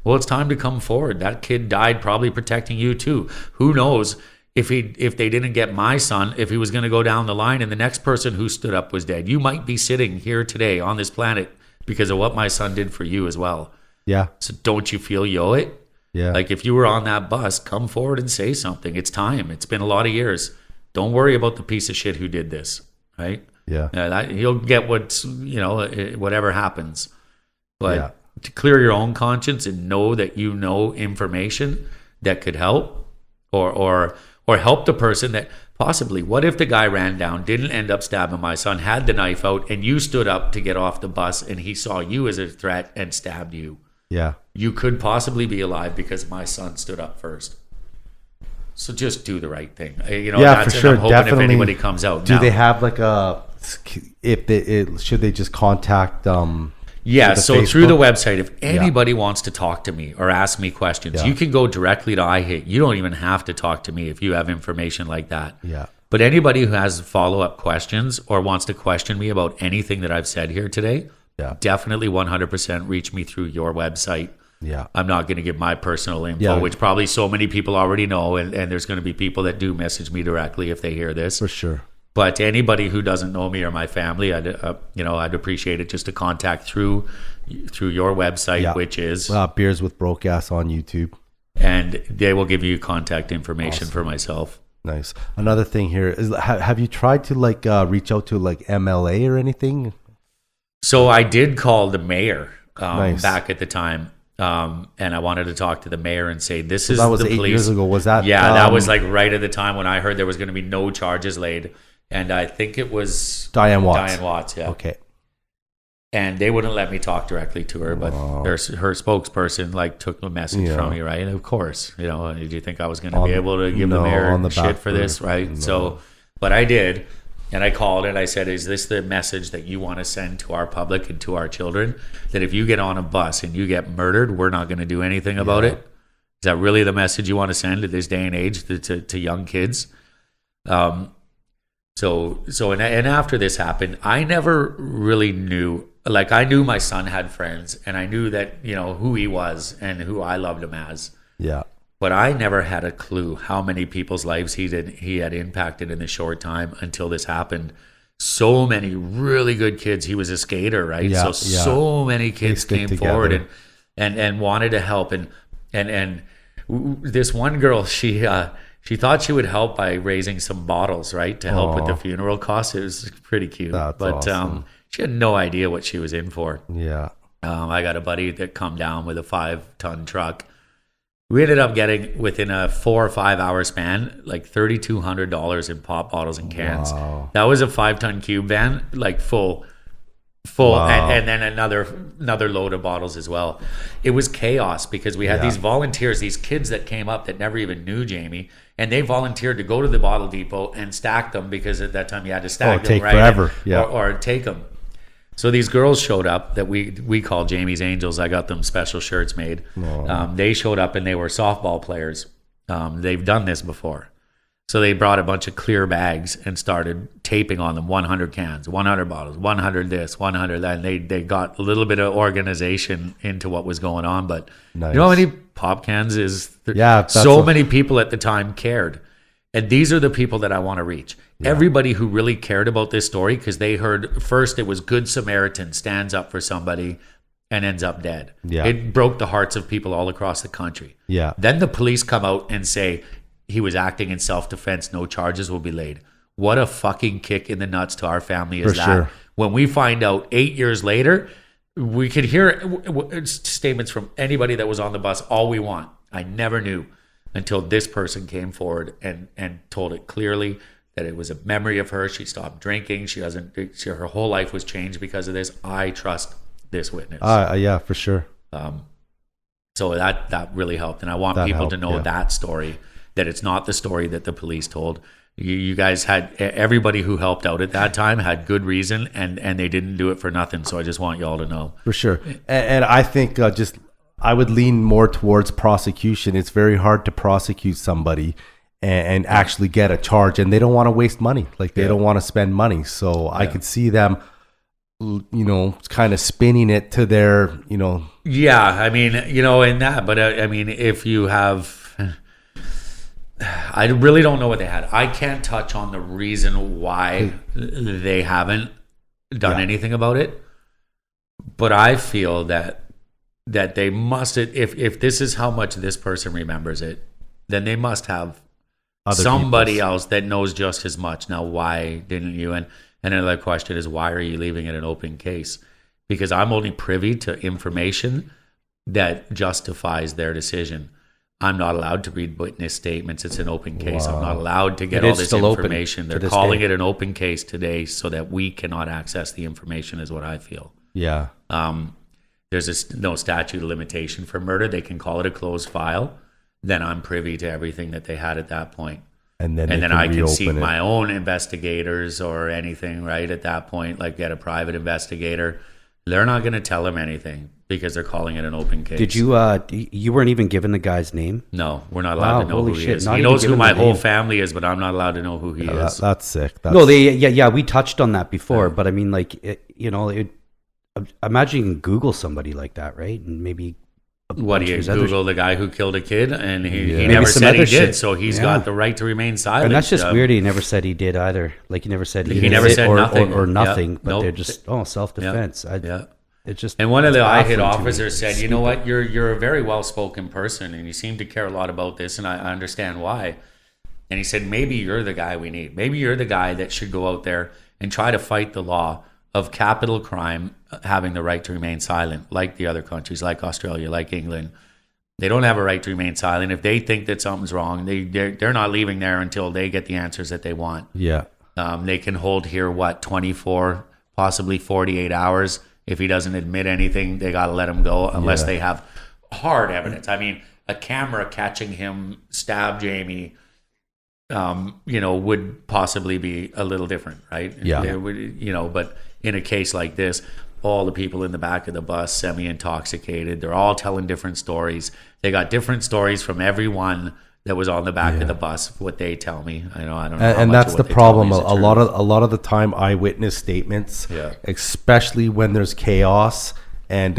Well, it's time to come forward. That kid died probably protecting you too. Who knows if they didn't get my son, if he was going to go down the line and the next person who stood up was dead. You might be sitting here today on this planet because of what my son did for you as well. Yeah. So don't you feel you owe it? Yeah. Like, if you were on that bus, come forward and say something. It's time. It's been a lot of years. Don't worry about the piece of shit who did this, right? Yeah. He'll get whatever happens. But Yeah. to clear your own conscience and know that you know information that could help, or help the person that possibly, what if the guy ran down, didn't end up stabbing my son, had the knife out, and you stood up to get off the bus and he saw you as a threat and stabbed you? Yeah. You could possibly be alive because my son stood up first. So just do the right thing. Yeah, that's, for and sure. I'm hoping Definitely. if anybody comes out. Do Now, they have like a should they just contact Yeah, the so through the Facebook? website, if anybody wants to talk to me or ask me questions, you can go directly to iHit. You don't even have to talk to me if you have information like that. Yeah. But anybody who has follow-up questions or wants to question me about anything that I've said here today, definitely 100% reach me through your website. Yeah. I'm not going to give my personal info, which probably so many people already know, and there's going to be people that do message me directly if they hear this. For sure. But anybody who doesn't know me or my family, I'd appreciate it just to contact through your website, which is Beers with Brokeass on YouTube, and they will give you contact information for myself. Nice. Another thing here is, have you tried to reach out to MLA or anything? So I did call the mayor Nice. back at the time. And I wanted to talk to the mayor and say, this is That was the 8 police. years ago. Was that? Yeah, that was right at the time when I heard there was going to be no charges laid. And I think it was Diane Watts. Diane Watts, yeah. Okay. And they wouldn't let me talk directly to her, but her spokesperson took the message from me, right? And of course, did you think I was going to be able to give the mayor shit for this, right? No. So, but I did. And I called and I said, is this the message that you want to send to our public and to our children? That if you get on a bus and you get murdered, we're not going to do anything about it? Is that really the message you want to send at this day and age to young kids? So after this happened, I never really knew. I knew my son had friends and I knew that, who he was and who I loved him as. Yeah. But I never had a clue how many people's lives he had impacted in the short time until this happened. So many really good kids. He was a skater, right? Yeah, so many kids came forward and wanted to help. And this one girl, she thought she would help by raising some bottles, right, to help with the funeral costs. It was pretty cute. That's awesome. She had no idea what she was in for. Yeah. I got a buddy that come down with a 5-ton truck. We ended up getting, within a 4 or 5 hour span, $3,200 in pop bottles and cans. Wow. That was a 5-ton cube van, full, Wow. and then another load of bottles as well. It was chaos because we had these volunteers, these kids that came up that never even knew Jamie, and they volunteered to go to the bottle depot and stack them because at that time you had to stack them, take right? forever. Or take them. So these girls showed up that we call Jamie's Angels. I got them special shirts made. They showed up and they were softball players. They've done this before. So they brought a bunch of clear bags and started taping on them 100 cans, 100 bottles, 100 this, 100 that. And they got a little bit of organization into what was going on. But nice. You know how many pop cans is? Many people at the time cared. And these are the people that I want to reach. Yeah. Everybody who really cared about this story, because they heard first it was Good Samaritan stands up for somebody and ends up dead. Yeah. It broke the hearts of people all across the country. Yeah. Then the police come out and say he was acting in self-defense, no charges will be laid. What a fucking kick in the nuts to our family is for that? Sure. When we find out 8 years later, we could hear statements from anybody that was on the bus all we want. I never knew until this person came forward and told it clearly that it was a memory of her. She stopped drinking. Her whole life was changed because of this. I trust this witness. Yeah, for sure. So that really helped. And I want people to know that story, that it's not the story that the police told. You guys had, everybody who helped out at that time had good reason and they didn't do it for nothing. So I just want you all to know. For sure. And I think I would lean more towards prosecution. It's very hard to prosecute somebody and actually get a charge, and they don't want to waste money. They don't want to spend money. So I could see them, kind of spinning it to their, Yeah, I mean, in that, but I mean, if you have, I really don't know what they had. I can't touch on the reason why they haven't done anything about it, but I feel that they must, if this is how much this person remembers it, then they must have somebody else that knows just as much. Now, why didn't you? And another question is, why are you leaving it an open case? Because I'm only privy to information that justifies their decision. I'm not allowed to read witness statements. It's an open case. Wow. I'm not allowed to get all this information. They're calling it an open case today so that we cannot access the information, is what I feel. Yeah. There's no statute of limitation for murder. They can call it a closed file. Then I'm privy to everything that they had at that point. And then I can seek reopen it. my own investigators or anything, right? At that point, like get a private investigator. They're not going to tell him anything because they're calling it an open case. Did you? You weren't even given the guy's name? No, we're not allowed to know holy who he shit, is. not He even knows who given my the whole name. family is, but I'm not allowed to know who he is. That's sick. No, we touched on that before, but I mean, like, imagine you can Google somebody like that, right? And maybe What, do you there's other- Google the guy who killed a kid? And he Maybe never some said he other did, shit. so he's Yeah. got the right to remain silent. And that's just weird. He never said he did either. Like he never said He did never it said or, nothing. or Yeah. nothing. But Nope. they're just self-defense. Yeah. It's just And one of the it's I baffling hit to me. officers said, "You know what? You're a very well-spoken person, and you seem to care a lot about this, and I understand why." And he said, "Maybe you're the guy we need. Maybe you're the guy that should go out there and try to fight the law of capital crime having the right to remain silent, like the other countries, like Australia, like England. They don't have a right to remain silent. If they think that something's wrong, they're not leaving there until they get the answers that they want. Yeah. They can hold here 24, possibly 48 hours." If he doesn't admit anything, they got to let him go unless they have hard evidence. I mean, a camera catching him stab Jamie, would possibly be a little different, right? Yeah. It would, but in a case like this, all the people in the back of the bus, semi-intoxicated, they're all telling different stories. They got different stories from everyone that was on the back of the bus. What they tell me, I don't know. How And much that's of the what they tell me problem. is A the lot of the time, eyewitness statements, Yeah. especially when there's chaos and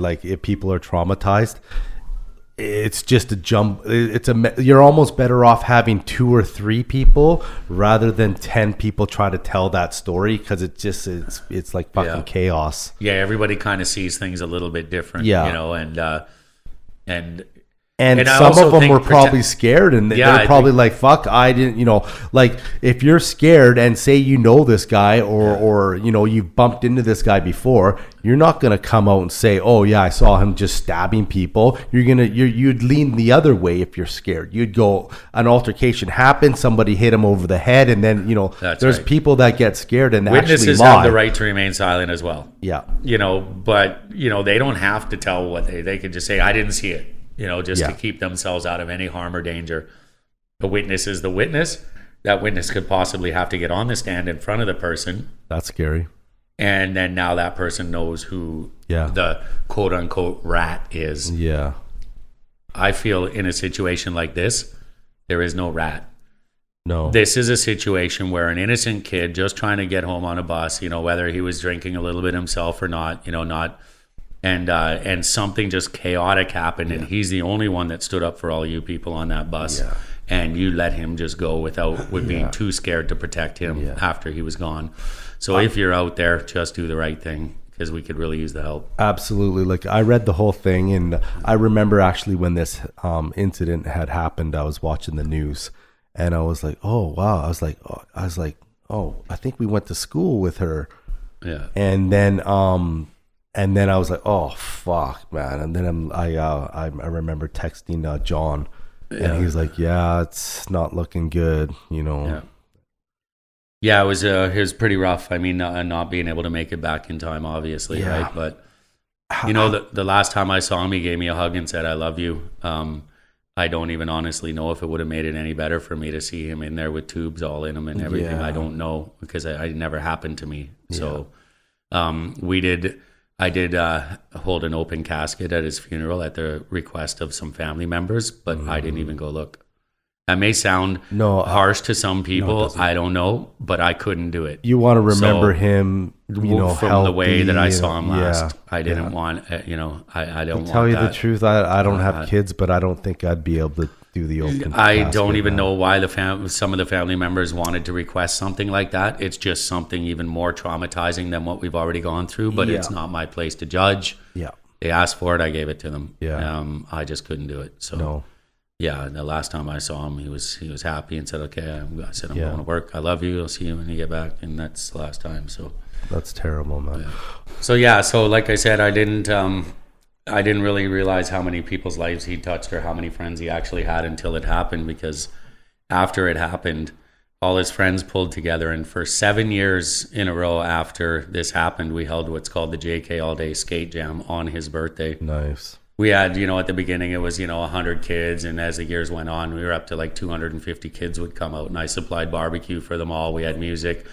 like if people are traumatized, it's just a jump. You're almost better off having 2 or 3 people rather than 10 people try to tell that story because it's like fucking chaos. Yeah, everybody kind of sees things a little bit different. Yeah. And And I some also of them think were probably scared, and Yeah, I they're probably like, "Fuck, I didn't." Like if you're scared and say this guy, or you've bumped into this guy before, you're not gonna come out and say, "Oh yeah, I saw him just stabbing people." You'd lean the other way if you're scared. You'd go, an altercation happened, somebody hit him over the head, and then That's there's right. people that get scared and witnesses actually lie. have the right to remain silent as well. Yeah, But they don't have to tell what they can just say, "I didn't see it," just to keep themselves out of any harm or danger. The witness is the witness. That witness could possibly have to get on the stand in front of the person, that's scary. and then now that person knows who Yeah. the quote unquote rat is. Yeah, I feel in a situation like this, there is no rat. no, This is a situation where an innocent kid just trying to get home on a bus, whether he was drinking a little bit himself or not, and something just chaotic happened, and he's the only one that stood up for all you people on that bus, and you let him just go with being too scared to protect him after he was gone. So if you're out there, just do the right thing, because we could really use the help. absolutely. Like I read the whole thing, and I remember actually when this incident had happened, I was watching the news, and I was like, "Oh wow!" I was like, "Oh, I think we went to school with her." Yeah. And then I was like, "Oh fuck, man!" And then I remember texting John, and he's like, "Yeah, it's not looking good," Yeah, it was pretty rough. I mean, not being able to make it back in time, obviously, Yeah. right? But the last time I saw him, he gave me a hug and said, "I love you." I don't even honestly know if it would have made it any better for me to see him in there with tubes all in him and everything. Yeah. I don't know, because it never happened to me. So I did hold an open casket at his funeral at the request of some family members, but I didn't even go look. That may sound harsh to some people. I don't know, but I couldn't do it. You want to remember him, from the way that I saw him healthy, last. I didn't want, I don't want tell you that. the truth, I don't have kids, but I don't think I'd be able to do the open I casket, don't even man. know why some of the family members wanted to request something like that. It's just something even more traumatizing than what we've already gone through, but it's not my place to judge. Yeah. They asked for it, I gave it to them. Yeah. I just couldn't do it. So No. yeah, the last time I saw him, he was happy and said, "Okay." I said, "I'm Yeah. going to work. I love you. I'll see you when you get back." And that's the last time. So That's terrible, man. So like I said, I didn't really realize how many people's lives he touched or how many friends he actually had until it happened, because after it happened, all his friends pulled together, and for 7 years in a row after this happened, we held what's called the JK All Day Skate Jam on his birthday. Nice. we had, at the beginning it was, 100 kids, and as the years went on, we were up to like 250 kids would come out, and I supplied barbecue for them all. We had music.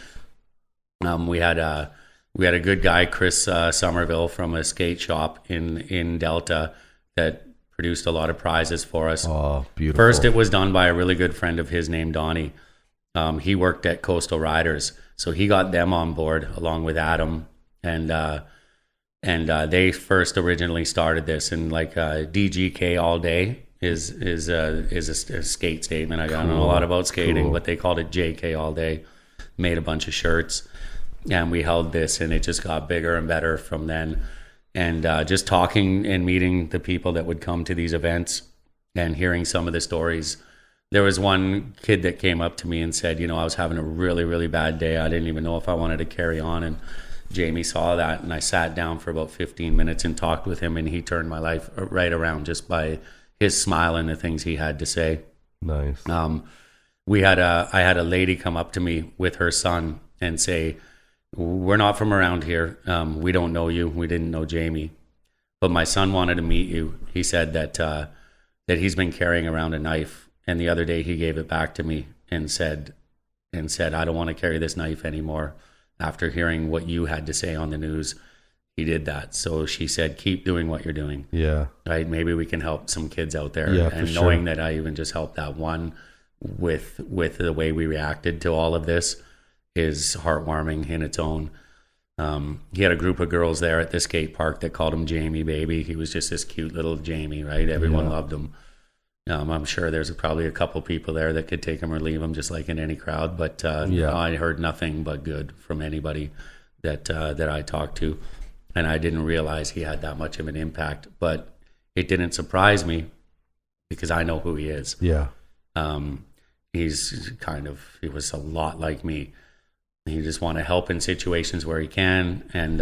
We had a good guy, Chris Somerville, from a skate shop in Delta that produced a lot of prizes for us. Oh, beautiful. First, it was done by a really good friend of his named Donnie. He worked at Coastal Riders, so he got them on board along with Adam, and they first originally started this. And like DGK all day is a skate statement. I don't know a lot about skating, but they called it JK all day. Made a bunch of shirts, and we held this, and it just got bigger and better from then. And just talking and meeting the people that would come to these events and hearing some of the stories. There was one kid that came up to me and said, I was having a really, really bad day. I didn't even know if I wanted to carry on. And Jamie saw that, and I sat down for about 15 minutes and talked with him, and he turned my life right around just by his smile and the things he had to say. Nice. I had a lady come up to me with her son and say, "We're not from around here. We don't know you. We didn't know Jamie, but my son wanted to meet you. He said that he's been carrying around a knife, and the other day he gave it back to me and said, I don't want to carry this knife anymore. After hearing what you had to say on the news, he did that." So she said, "Keep doing what you're doing." Yeah. Right. Maybe we can help some kids out there. Yeah, and for knowing sure. that I even just helped that one with the way we reacted to all of this is heartwarming in its own. He had a group of girls there at the skate park that called him Jamie Baby. He was just this cute little Jamie, right? Everyone loved him. I'm sure there's probably a couple people there that could take him or leave him, just like in any crowd. But I heard nothing but good from anybody that I talked to, and I didn't realize he had that much of an impact. But it didn't surprise me because I know who he is. Yeah. He was a lot like me. He just want to help in situations where he can, and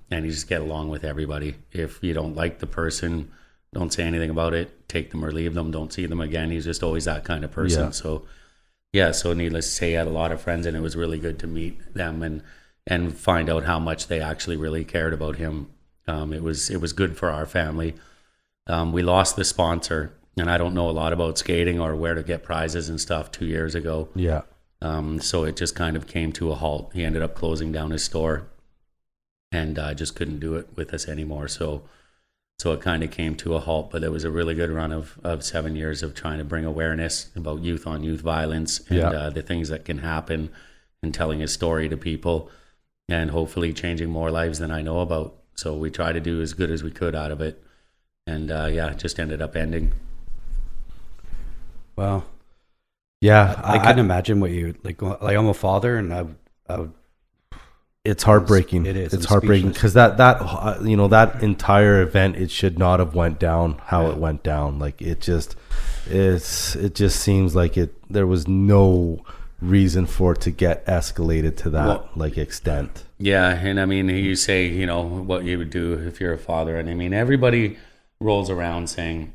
he just get along with everybody. If you don't like the person, don't say anything about it. Take them or leave them. Don't see them again. He's just always that kind of person. Yeah. So needless to say, he had a lot of friends, and it was really good to meet them and find out how much they actually really cared about him. It was good for our family. We lost the sponsor, and I don't know a lot about skating or where to get prizes and stuff 2 years ago. Yeah. So it just kind of came to a halt. He ended up closing down his store, and just couldn't do it with us anymore. So it kind of came to a halt, but it was a really good run of 7 years of trying to bring awareness about youth on youth violence and the things that can happen, and telling his story to people, and hopefully changing more lives than I know about. So we try to do as good as we could out of it. And it just ended up ending. Wow. Yeah. I couldn't imagine what you like. I'm a father, and I would. It's heartbreaking. It is. It's I'm heartbreaking speechless. because that entire event, it should not have went down how it went down. Like it just seems like there was no reason for it to get escalated to that extent. Yeah, and I mean, you say, what you would do if you're a father, and I mean, everybody rolls around saying,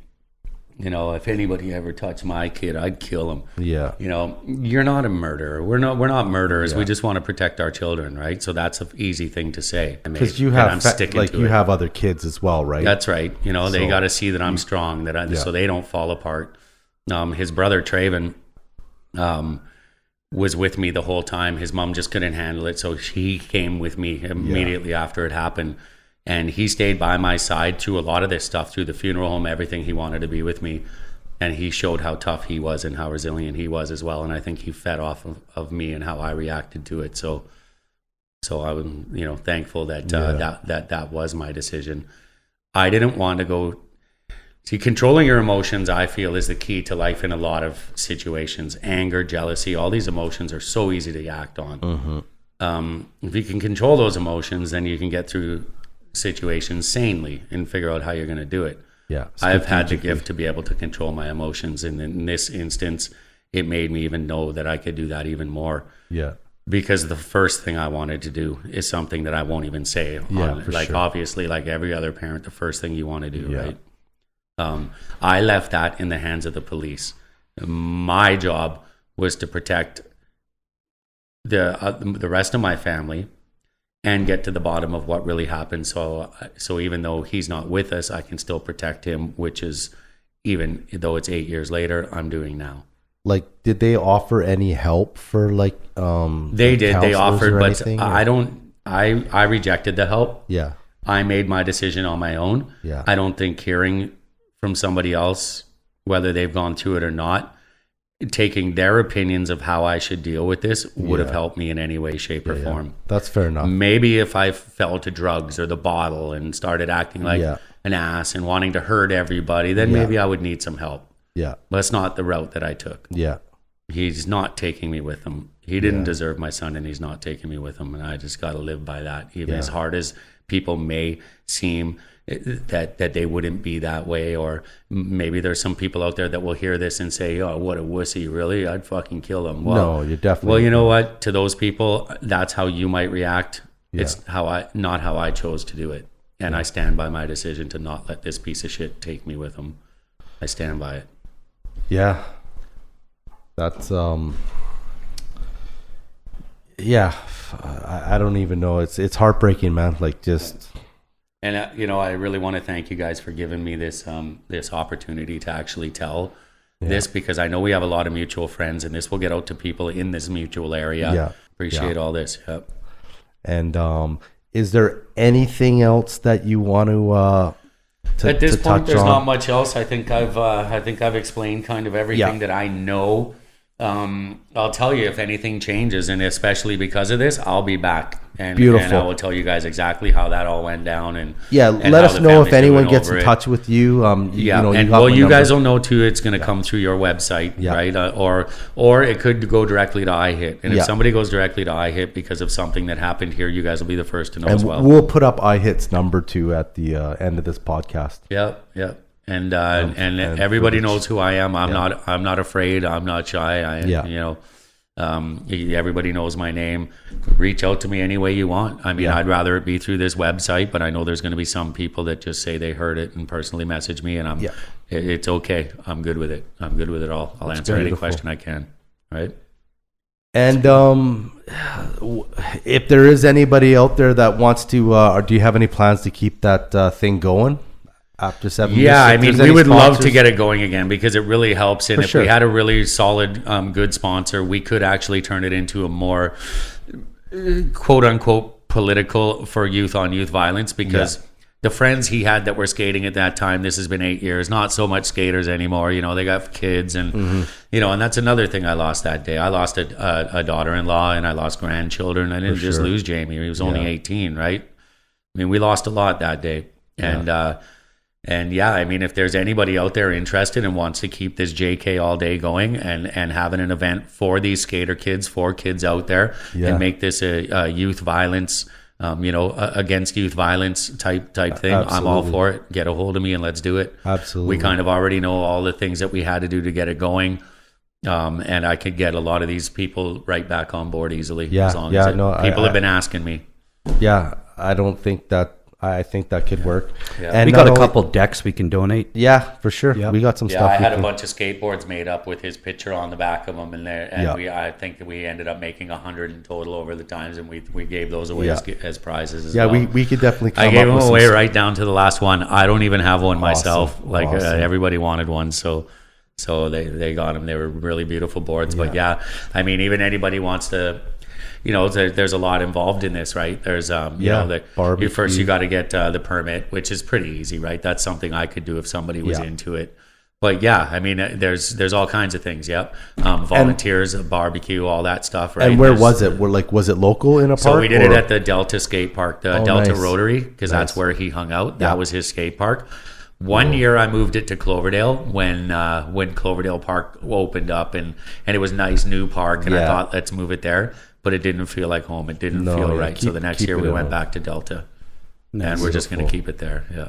if anybody ever touched my kid, I'd kill him. Yeah. You're not a murderer. We're not murderers. We just want to protect our children, right? So that's an easy thing to say. Because you have have other kids as well, right? That's right. They got to see that I'm strong, so they don't fall apart. His brother Traven was with me the whole time. His mom just couldn't handle it, so he came with me immediately after it happened. And he stayed by my side through a lot of this stuff, through the funeral home, everything. He wanted to be with me. And he showed how tough he was and how resilient he was as well. And I think he fed off of me and how I reacted to it. So I was, thankful that that was my decision. I didn't want to go. See, controlling your emotions, I feel, is the key to life in a lot of situations. Anger, jealousy, all these emotions are so easy to act on. Mm-hmm. If you can control those emotions, then you can get through situations sanely and figure out how you're going to do it. Yeah, I've had the gift to be able to control my emotions, and in this instance, it made me even know that I could do that even more. Yeah, because the first thing I wanted to do is something that I won't even say. Obviously, like every other parent, the first thing you want to do, right? I left that in the hands of the police. My job was to protect the rest of my family and get to the bottom of what really happened. So even though he's not with us, I can still protect him, which is, even though it's 8 years later, I'm doing now. Like, did they offer any help for like they did, they offered, but I rejected the help. Yeah. I made my decision on my own. Yeah. I don't think hearing from somebody else, whether they've gone through it or not, taking their opinions of how I should deal with this would have helped me in any way, shape, or form. That's fair enough. Maybe if I fell to drugs or the bottle and started acting like an ass and wanting to hurt everybody, then maybe I would need some help. Yeah. But that's not the route that I took. Yeah. He's not taking me with him. He didn't deserve my son, and he's not taking me with him. And I just got to live by that. Even as hard as people may seem that they wouldn't be that way, or maybe there's some people out there that will hear this and say, oh, what a wussy, really? I'd fucking kill him. Well, no, you're definitely. Well, you know what? To those people, that's how you might react. Yeah. It's not how I chose to do it. And I stand by my decision to not let this piece of shit take me with him. I stand by it. Yeah. That's I don't even know. It's heartbreaking, man. Like, just. And I really want to thank you guys for giving me this this opportunity to actually tell this, because I know we have a lot of mutual friends, and this will get out to people in this mutual area. Yeah. Appreciate all this. Yep. And is there anything else that you want to at this point, there's on? not much else. I think I've explained kind of everything that I know. I'll tell you if anything changes, and especially because of this, I'll be back. And I will tell you guys exactly how that all went down. And let us know if anyone gets in touch with you. You guys will know too. It's going to come through your website, right? Or it could go directly to iHit. And if somebody goes directly to iHit because of something that happened here, you guys will be the first to know as well. We'll put up iHit's number too at the end of this podcast. Yep. And everybody knows who I am. I'm not afraid. I'm not shy. Everybody knows my name. Reach out to me any way you want. I mean, I'd rather it be through this website, but I know there's going to be some people that just say they heard it and personally message me, and it's okay. I'm good with it. I'm good with it all. I'll answer any question I can. Right. And if there is anybody out there that wants to, or do you have any plans to keep that thing going after 7 years? Yeah, I mean, we would love to get it going again, because it really helps. And if we had a really solid, good sponsor, we could actually turn it into a more quote unquote political for youth on youth violence, because the friends he had that were skating at that time, this has been 8 years, not so much skaters anymore. They got kids, and and that's another thing I lost that day. I lost a daughter-in-law, and I lost grandchildren. I didn't just lose Jamie. He was only 18, right? I mean, we lost a lot that day. And I mean, if there's anybody out there interested and wants to keep this JK all day going and having an event for these skater kids, for kids out there, and make this a youth violence, against youth violence type thing, absolutely. I'm all for it. Get a hold of me and let's do it. Absolutely. We kind of already know all the things that we had to do to get it going. And I could get a lot of these people right back on board easily. People have been asking me. Yeah, I think that could work. Yeah. And we got a couple decks we can donate. Yeah, for sure. Yep. We got some stuff. I had a bunch of skateboards made up with his picture on the back of them in there, and I think that we ended up making 100 in total over the times, and we gave those away as prizes as well. Yeah, we could definitely come I gave them away right down to the last one. I don't even have one myself. Like everybody wanted one, so they got them. They were really beautiful boards. But I mean, even anybody wants to. There's a lot involved in this, right? There's, you got to get the permit, which is pretty easy, right? That's something I could do if somebody was into it. But I mean, there's all kinds of things. Yep, volunteers, a barbecue, all that stuff, right? And where was it? Was it local in a park? So we did it at the Delta skate park, the Delta Rotary, because that's where he hung out. That was his skate park. One year I moved it to Cloverdale when Cloverdale Park opened up, and it was a nice new park, and I thought, let's move it there. But it didn't feel like home. It didn't feel right. So the next year we went back to Delta, and we're just going to keep it there. Yeah.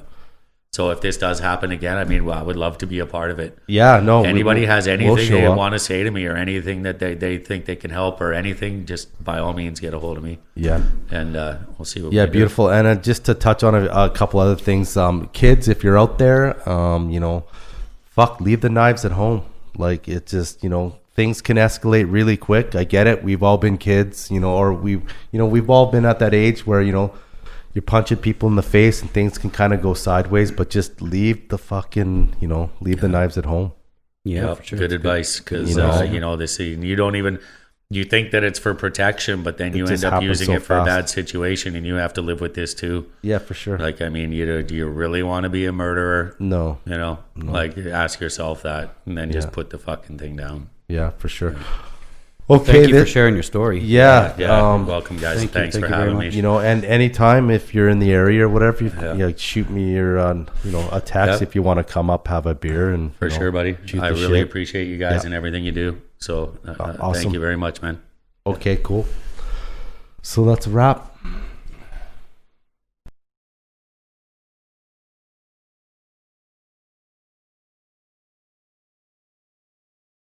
So if this does happen again, I mean, I would love to be a part of it. Yeah. No. Anybody has anything they want to say to me, or anything that they think they can help, or anything, just by all means get a hold of me. Yeah. And we'll see what. Yeah. We beautiful. Do. And just to touch on a couple other things, kids, if you're out there, leave the knives at home. Like, it's just things can escalate really quick. I get it. We've all been kids, or we've all been at that age where, you're punching people in the face and things can kind of go sideways, but just leave the fucking, leave the knives at home. Yeah, for sure. Good advice, because this, you don't even, you think that it's for protection, but then you end up using it for a bad situation, and you have to live with this too. Yeah, for sure. Like, I mean, do you really want to be a murderer? No. Like, ask yourself that, and then just put the fucking thing down. Yeah, for sure. Yeah. Okay, thank you for sharing your story. Yeah, welcome, guys. Thanks for having me. And anytime if you're in the area or whatever, shoot me your, a text if you want to come up, have a beer, and for sure, buddy. I really appreciate you guys and everything you do. So, awesome. Thank you very much, man. Okay, cool. So that's a wrap.